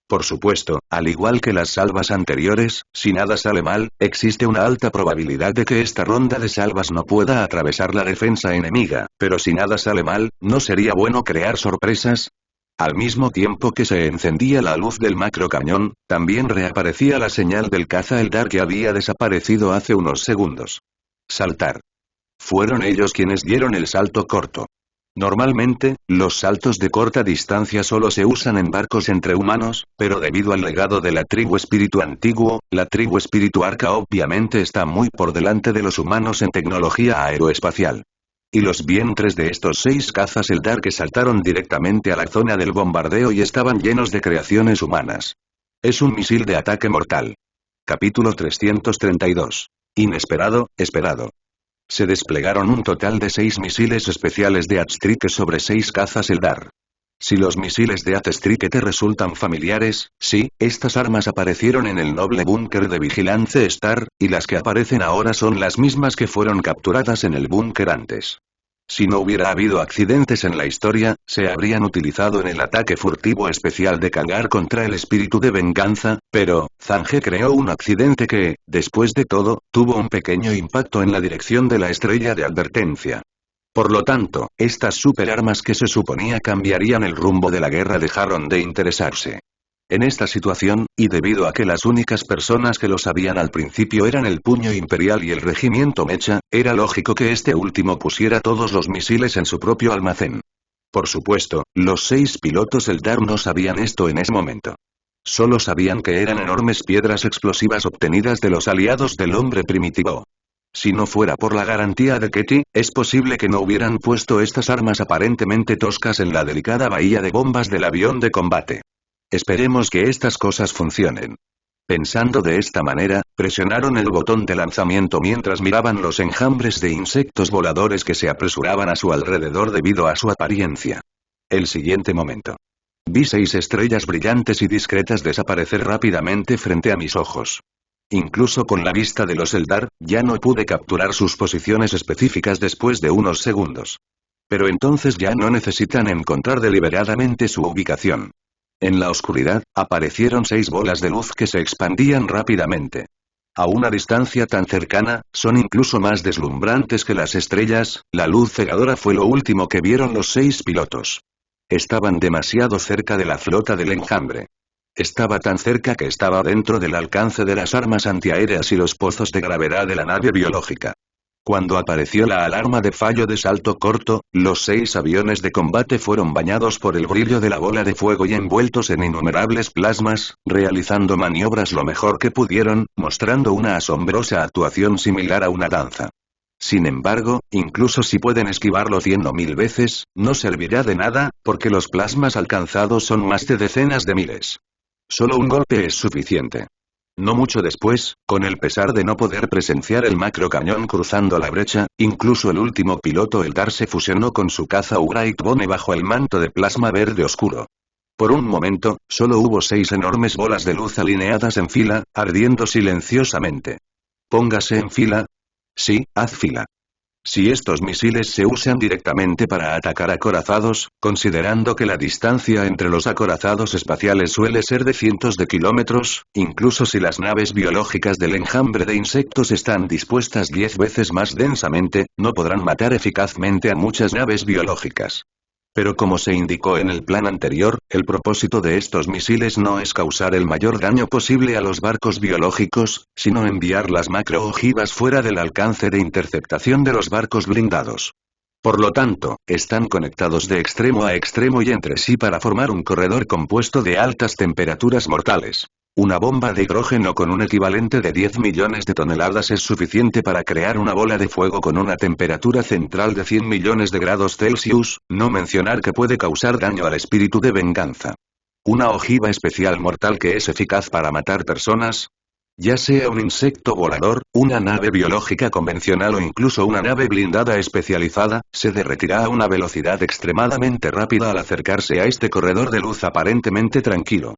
Por supuesto, al igual que las salvas anteriores, si nada sale mal, existe una alta probabilidad de que esta ronda de salvas no pueda atravesar la defensa enemiga, pero si nada sale mal, ¿no sería bueno crear sorpresas? Al mismo tiempo que se encendía la luz del macrocañón, también reaparecía la señal del caza Eldar que había desaparecido hace unos segundos. Saltar. Fueron ellos quienes dieron el salto corto. Normalmente, los saltos de corta distancia solo se usan en barcos entre humanos, pero debido al legado de la tribu espíritu antiguo, la tribu espíritu arca obviamente está muy por delante de los humanos en tecnología aeroespacial. Y los vientres de estos 6 cazas Eldar que saltaron directamente a la zona del bombardeo y estaban llenos de creaciones humanas. Es un misil de ataque mortal. Capítulo 332. Inesperado, esperado. Se desplegaron un total de 6 misiles especiales de Atstrike sobre 6 cazas Eldar. Si los misiles de Atstrike te resultan familiares, sí, estas armas aparecieron en el noble búnker de Vigilance Star, y las que aparecen ahora son las mismas que fueron capturadas en el búnker antes. Si no hubiera habido accidentes en la historia, se habrían utilizado en el ataque furtivo especial de Kangar contra el espíritu de venganza, pero, Zange creó un accidente que, después de todo, tuvo un pequeño impacto en la dirección de la estrella de advertencia. Por lo tanto, estas superarmas que se suponía cambiarían el rumbo de la guerra dejaron de interesarse. En esta situación, y debido a que las únicas personas que lo sabían al principio eran el Puño Imperial y el Regimiento Mecha, era lógico que este último pusiera todos los misiles en su propio almacén. Por supuesto, los 6 pilotos Eldar no sabían esto en ese momento. Solo sabían que eran enormes piedras explosivas obtenidas de los aliados del hombre primitivo. Si no fuera por la garantía de Ketty, es posible que no hubieran puesto estas armas aparentemente toscas en la delicada bahía de bombas del avión de combate. Esperemos que estas cosas funcionen. Pensando de esta manera, presionaron el botón de lanzamiento mientras miraban los enjambres de insectos voladores que se apresuraban a su alrededor debido a su apariencia. El siguiente momento. Vi 6 estrellas brillantes y discretas desaparecer rápidamente frente a mis ojos. Incluso con la vista de los Eldar, ya no pude capturar sus posiciones específicas después de unos segundos. Pero entonces ya no necesitan encontrar deliberadamente su ubicación. En la oscuridad, aparecieron 6 bolas de luz que se expandían rápidamente. A una distancia tan cercana, son incluso más deslumbrantes que las estrellas, la luz cegadora fue lo último que vieron los 6 pilotos. Estaban demasiado cerca de la flota del enjambre. Estaba tan cerca que estaba dentro del alcance de las armas antiaéreas y los pozos de gravedad de la nave biológica. Cuando apareció la alarma de fallo de salto corto, los 6 aviones de combate fueron bañados por el brillo de la bola de fuego y envueltos en innumerables plasmas, realizando maniobras lo mejor que pudieron, mostrando una asombrosa actuación similar a una danza. Sin embargo, incluso si pueden esquivarlo 100 o 1000 veces, no servirá de nada, porque los plasmas alcanzados son más de decenas de miles. Solo un golpe es suficiente. No mucho después, con el pesar de no poder presenciar el macrocañón cruzando la brecha, incluso el último piloto Eldar se fusionó con su caza Ugraic Bone bajo el manto de plasma verde oscuro. Por un momento, solo hubo 6 enormes bolas de luz alineadas en fila, ardiendo silenciosamente. Póngase en fila. Sí, haz fila. Si estos misiles se usan directamente para atacar acorazados, considerando que la distancia entre los acorazados espaciales suele ser de cientos de kilómetros, incluso si las naves biológicas del enjambre de insectos están dispuestas 10 veces más densamente, no podrán matar eficazmente a muchas naves biológicas. Pero como se indicó en el plan anterior, el propósito de estos misiles no es causar el mayor daño posible a los barcos biológicos, sino enviar las macroojivas fuera del alcance de interceptación de los barcos blindados. Por lo tanto, están conectados de extremo a extremo y entre sí para formar un corredor compuesto de altas temperaturas mortales. Una bomba de hidrógeno con un equivalente de 10 millones de toneladas es suficiente para crear una bola de fuego con una temperatura central de 100 millones de grados Celsius, no mencionar que puede causar daño al espíritu de venganza. Una ojiva especial mortal que es eficaz para matar personas. Ya sea un insecto volador, una nave biológica convencional o incluso una nave blindada especializada, se derretirá a una velocidad extremadamente rápida al acercarse a este corredor de luz aparentemente tranquilo.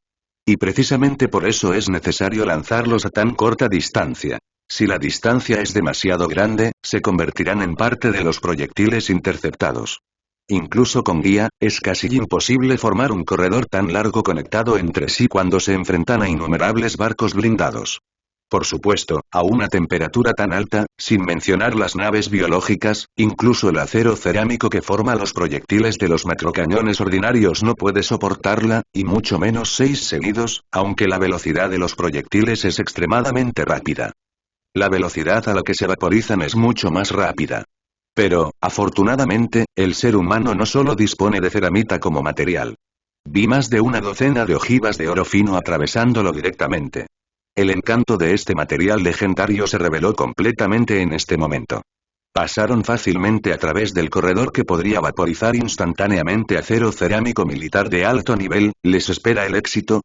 Y precisamente por eso es necesario lanzarlos a tan corta distancia. Si la distancia es demasiado grande, se convertirán en parte de los proyectiles interceptados. Incluso con guía, es casi imposible formar un corredor tan largo conectado entre sí cuando se enfrentan a innumerables barcos blindados. Por supuesto, a una temperatura tan alta, sin mencionar las naves biológicas, incluso el acero cerámico que forma los proyectiles de los macrocañones ordinarios no puede soportarla, y mucho menos 6 seguidos, aunque la velocidad de los proyectiles es extremadamente rápida. La velocidad a la que se vaporizan es mucho más rápida. Pero, afortunadamente, el ser humano no solo dispone de ceramita como material. Vi más de una docena de ojivas de oro fino atravesándolo directamente. El encanto de este material legendario se reveló completamente en este momento. Pasaron fácilmente a través del corredor que podría vaporizar instantáneamente acero cerámico militar de alto nivel. ¿Les espera el éxito?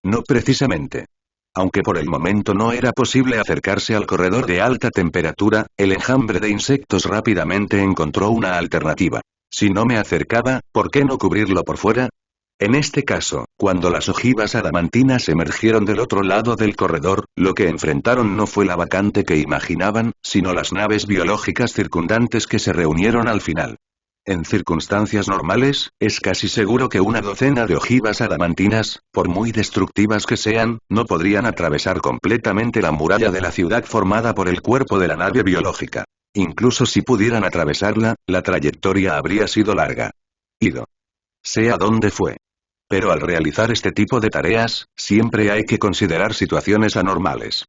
No precisamente. Aunque por el momento no era posible acercarse al corredor de alta temperatura, el enjambre de insectos rápidamente encontró una alternativa. Si no me acercaba, ¿por qué no cubrirlo por fuera? En este caso, cuando las ojivas adamantinas emergieron del otro lado del corredor, lo que enfrentaron no fue la vacante que imaginaban, sino las naves biológicas circundantes que se reunieron al final. En circunstancias normales, es casi seguro que una docena de ojivas adamantinas, por muy destructivas que sean, no podrían atravesar completamente la muralla de la ciudad formada por el cuerpo de la nave biológica. Incluso si pudieran atravesarla, la trayectoria habría sido larga. Ido. Sea donde fue. Pero al realizar este tipo de tareas, siempre hay que considerar situaciones anormales.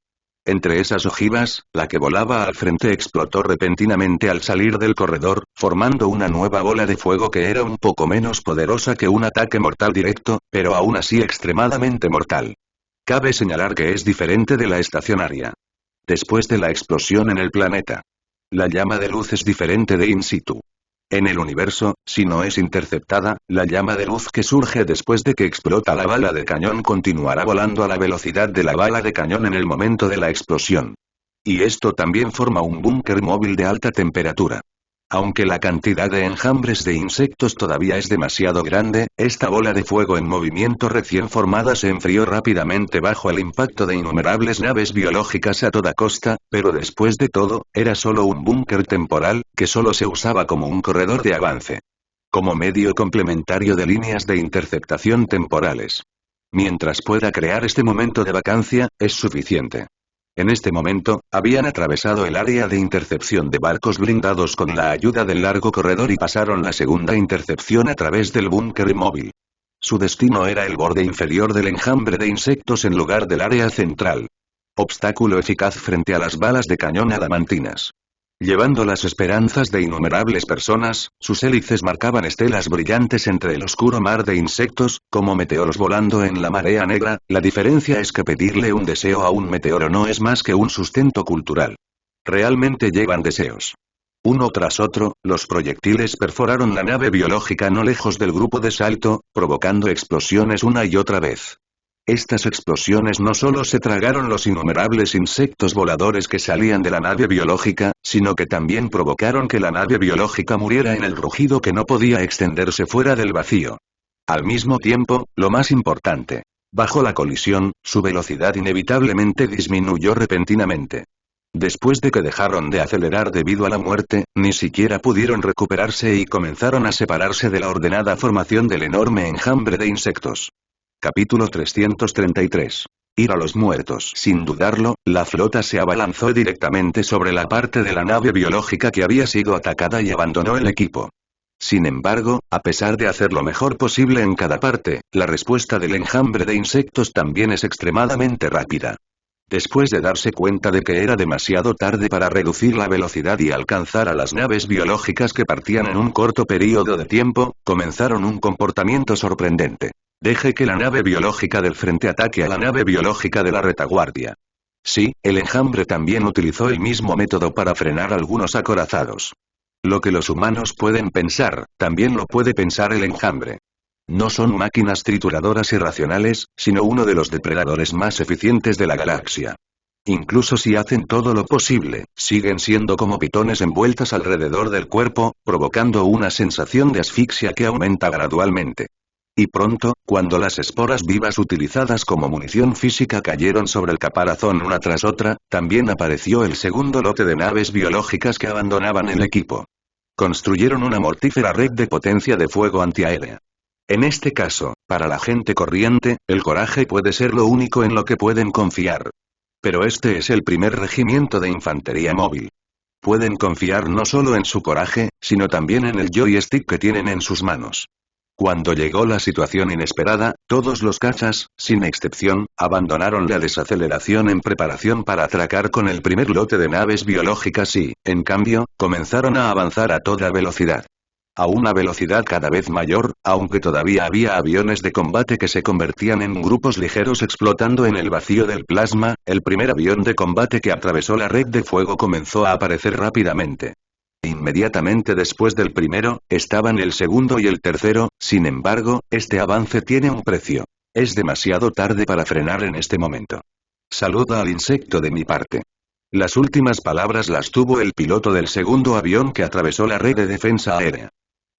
Entre esas ojivas, la que volaba al frente explotó repentinamente al salir del corredor, formando una nueva bola de fuego que era un poco menos poderosa que un ataque mortal directo, pero aún así extremadamente mortal. Cabe señalar que es diferente de la estacionaria. Después de la explosión en el planeta, la llama de luz es diferente de in situ. En el universo, si no es interceptada, la llama de luz que surge después de que explota la bala de cañón continuará volando a la velocidad de la bala de cañón en el momento de la explosión. Y esto también forma un búnker móvil de alta temperatura. Aunque la cantidad de enjambres de insectos todavía es demasiado grande, esta bola de fuego en movimiento recién formada se enfrió rápidamente bajo el impacto de innumerables naves biológicas a toda costa, pero después de todo, era solo un búnker temporal, que solo se usaba como un corredor de avance. Como medio complementario de líneas de interceptación temporales. Mientras pueda crear este momento de vacancia, es suficiente. En este momento, habían atravesado el área de intercepción de barcos blindados con la ayuda del largo corredor y pasaron la segunda intercepción a través del búnker inmóvil. Su destino era el borde inferior del enjambre de insectos en lugar del área central. Obstáculo eficaz frente a las balas de cañón adamantinas. Llevando las esperanzas de innumerables personas, sus hélices marcaban estelas brillantes entre el oscuro mar de insectos, como meteoros volando en la marea negra. La diferencia es que pedirle un deseo a un meteoro no es más que un sustento cultural. Realmente llevan deseos. Uno tras otro, los proyectiles perforaron la nave biológica no lejos del grupo de salto, provocando explosiones una y otra vez. Estas explosiones no solo se tragaron los innumerables insectos voladores que salían de la nave biológica, sino que también provocaron que la nave biológica muriera en el rugido que no podía extenderse fuera del vacío. Al mismo tiempo, lo más importante. Bajo la colisión, su velocidad inevitablemente disminuyó repentinamente. Después de que dejaron de acelerar debido a la muerte, ni siquiera pudieron recuperarse y comenzaron a separarse de la ordenada formación del enorme enjambre de insectos. Capítulo 333. Ir a los muertos. Sin dudarlo, la flota se abalanzó directamente sobre la parte de la nave biológica que había sido atacada y abandonó el equipo. Sin embargo, a pesar de hacer lo mejor posible en cada parte, la respuesta del enjambre de insectos también es extremadamente rápida. Después de darse cuenta de que era demasiado tarde para reducir la velocidad y alcanzar a las naves biológicas que partían en un corto periodo de tiempo, comenzaron un comportamiento sorprendente. Deje que la nave biológica del frente ataque a la nave biológica de la retaguardia. Sí, el enjambre también utilizó el mismo método para frenar algunos acorazados. Lo que los humanos pueden pensar, también lo puede pensar el enjambre. No son máquinas trituradoras irracionales, sino uno de los depredadores más eficientes de la galaxia. Incluso si hacen todo lo posible, siguen siendo como pitones envueltas alrededor del cuerpo, provocando una sensación de asfixia que aumenta gradualmente. Y pronto, cuando las esporas vivas utilizadas como munición física cayeron sobre el caparazón una tras otra, también apareció el segundo lote de naves biológicas que abandonaban el equipo. Construyeron una mortífera red de potencia de fuego antiaérea. En este caso, para la gente corriente, el coraje puede ser lo único en lo que pueden confiar. Pero este es el primer regimiento de infantería móvil. Pueden confiar no solo en su coraje, sino también en el joystick que tienen en sus manos. Cuando llegó la situación inesperada, todos los cazas, sin excepción, abandonaron la desaceleración en preparación para atracar con el primer lote de naves biológicas y, en cambio, comenzaron a avanzar a toda velocidad. A una velocidad cada vez mayor, aunque todavía había aviones de combate que se convertían en grupos ligeros explotando en el vacío del plasma, el primer avión de combate que atravesó la red de fuego comenzó a aparecer rápidamente. Inmediatamente después del primero, estaban el segundo y el tercero, sin embargo, este avance tiene un precio. Es demasiado tarde para frenar en este momento. Saluda al insecto de mi parte. Las últimas palabras las tuvo el piloto del segundo avión que atravesó la red de defensa aérea.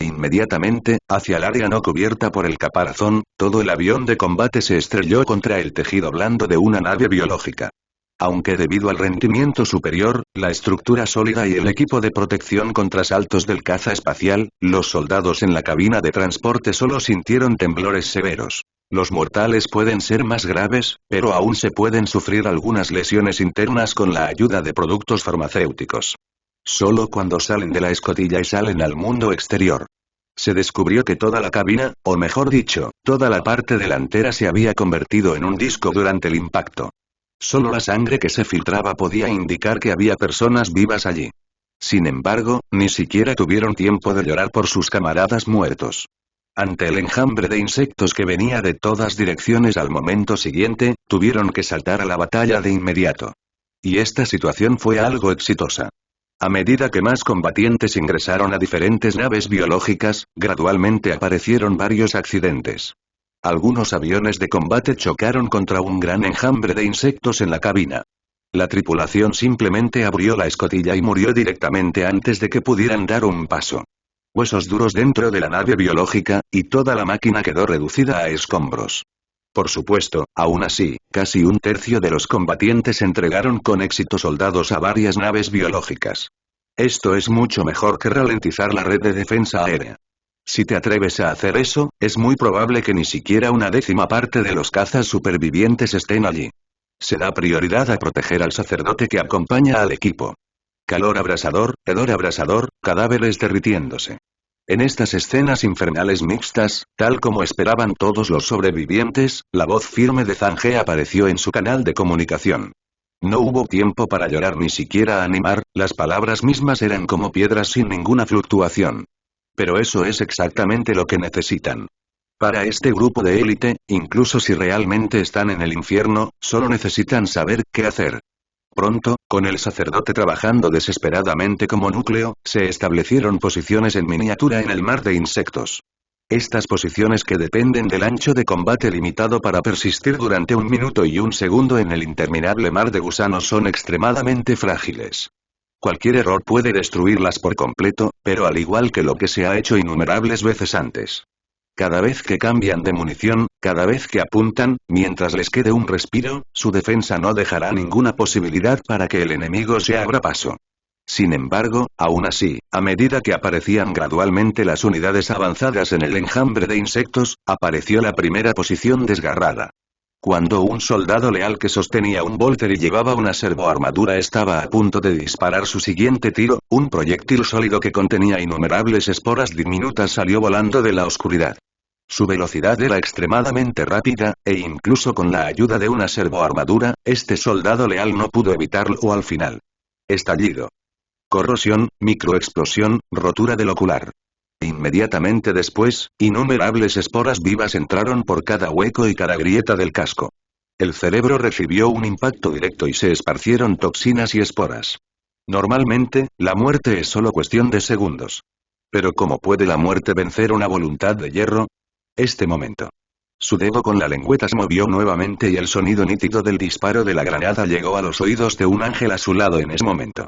Inmediatamente, hacia el área no cubierta por el caparazón, todo el avión de combate se estrelló contra el tejido blando de una nave biológica. Aunque debido al rendimiento superior, la estructura sólida y el equipo de protección contra saltos del caza espacial, los soldados en la cabina de transporte solo sintieron temblores severos. Los mortales pueden ser más graves, pero aún se pueden sufrir algunas lesiones internas con la ayuda de productos farmacéuticos. Solo cuando salen de la escotilla y salen al mundo exterior. Se descubrió que toda la cabina, o mejor dicho, toda la parte delantera se había convertido en un disco durante el impacto. Solo la sangre que se filtraba podía indicar que había personas vivas allí. Sin embargo, ni siquiera tuvieron tiempo de llorar por sus camaradas muertos. Ante el enjambre de insectos que venía de todas direcciones al momento siguiente, tuvieron que saltar a la batalla de inmediato. Y esta situación fue algo exitosa. A medida que más combatientes ingresaron a diferentes naves biológicas, gradualmente aparecieron varios accidentes. Algunos aviones de combate chocaron contra un gran enjambre de insectos en la cabina. La tripulación simplemente abrió la escotilla y murió directamente antes de que pudieran dar un paso. Huesos duros dentro de la nave biológica, y toda la máquina quedó reducida a escombros. Por supuesto, aún así, casi un tercio de los combatientes entregaron con éxito soldados a varias naves biológicas. Esto es mucho mejor que ralentizar la red de defensa aérea. Si te atreves a hacer eso, es muy probable que ni siquiera una décima parte de los cazas supervivientes estén allí. Se da prioridad a proteger al sacerdote que acompaña al equipo. Calor abrasador, hedor abrasador, cadáveres derritiéndose. En estas escenas infernales mixtas, tal como esperaban todos los sobrevivientes, la voz firme de Zange apareció en su canal de comunicación. No hubo tiempo para llorar ni siquiera animar, las palabras mismas eran como piedras sin ninguna fluctuación. Pero eso es exactamente lo que necesitan. Para este grupo de élite, incluso si realmente están en el infierno, solo necesitan saber qué hacer. Pronto, con el sacerdote trabajando desesperadamente como núcleo, se establecieron posiciones en miniatura en el mar de insectos. Estas posiciones que dependen del ancho de combate limitado para persistir durante 1 minuto y 1 segundo en el interminable mar de gusanos son extremadamente frágiles. Cualquier error puede destruirlas por completo, pero al igual que lo que se ha hecho innumerables veces antes. Cada vez que cambian de munición, cada vez que apuntan, mientras les quede un respiro, su defensa no dejará ninguna posibilidad para que el enemigo se abra paso. Sin embargo, aún así, a medida que aparecían gradualmente las unidades avanzadas en el enjambre de insectos, apareció la primera posición desgarrada. Cuando un soldado leal que sostenía un bolter y llevaba una servoarmadura estaba a punto de disparar su siguiente tiro, un proyectil sólido que contenía innumerables esporas diminutas salió volando de la oscuridad. Su velocidad era extremadamente rápida, e incluso con la ayuda de una servoarmadura, este soldado leal no pudo evitarlo al final. Estallido. Corrosión, microexplosión, rotura del ocular. Inmediatamente después, innumerables esporas vivas entraron por cada hueco y cada grieta del casco. El cerebro recibió un impacto directo y se esparcieron toxinas y esporas. Normalmente, la muerte es solo cuestión de segundos. Pero ¿cómo puede la muerte vencer una voluntad de hierro? Este momento. Su dedo con la lengüeta se movió nuevamente y el sonido nítido del disparo de la granada llegó a los oídos de un ángel a su lado en ese momento.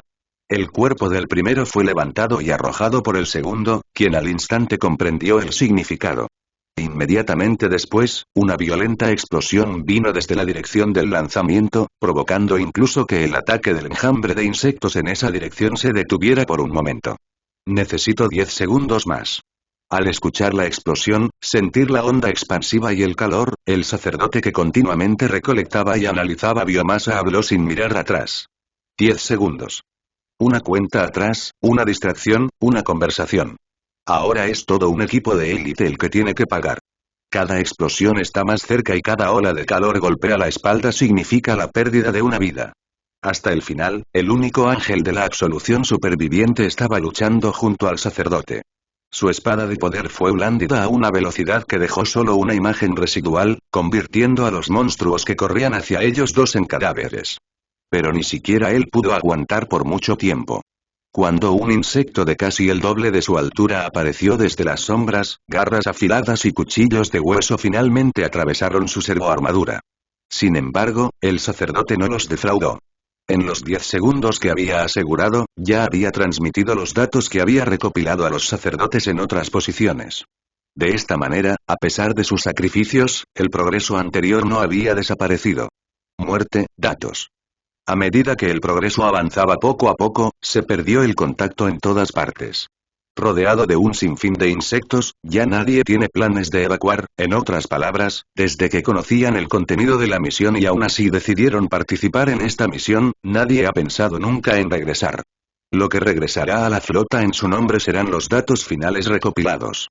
El cuerpo del primero fue levantado y arrojado por el segundo, quien al instante comprendió el significado. Inmediatamente después, una violenta explosión vino desde la dirección del lanzamiento, provocando incluso que el ataque del enjambre de insectos en esa dirección se detuviera por un momento. Necesito 10 segundos más. Al escuchar la explosión, sentir la onda expansiva y el calor, el sacerdote que continuamente recolectaba y analizaba biomasa habló sin mirar atrás. 10 segundos. Una cuenta atrás, una distracción, una conversación. Ahora es todo un equipo de élite el que tiene que pagar. Cada explosión está más cerca y cada ola de calor golpea la espalda significa la pérdida de una vida. Hasta el final, el único ángel de la absolución superviviente estaba luchando junto al sacerdote. Su espada de poder fue blandida a una velocidad que dejó solo una imagen residual, convirtiendo a los monstruos que corrían hacia ellos dos en cadáveres. Pero ni siquiera él pudo aguantar por mucho tiempo. Cuando un insecto de casi el doble de su altura apareció desde las sombras, garras afiladas y cuchillos de hueso finalmente atravesaron su servoarmadura. Sin embargo, el sacerdote no los defraudó. En los 10 segundos que había asegurado, ya había transmitido los datos que había recopilado a los sacerdotes en otras posiciones. De esta manera, a pesar de sus sacrificios, el progreso anterior no había desaparecido. Muerte, datos. A medida que el progreso avanzaba poco a poco, se perdió el contacto en todas partes. Rodeado de un sinfín de insectos, ya nadie tiene planes de evacuar, en otras palabras, desde que conocían el contenido de la misión y aún así decidieron participar en esta misión, nadie ha pensado nunca en regresar. Lo que regresará a la flota en su nombre serán los datos finales recopilados.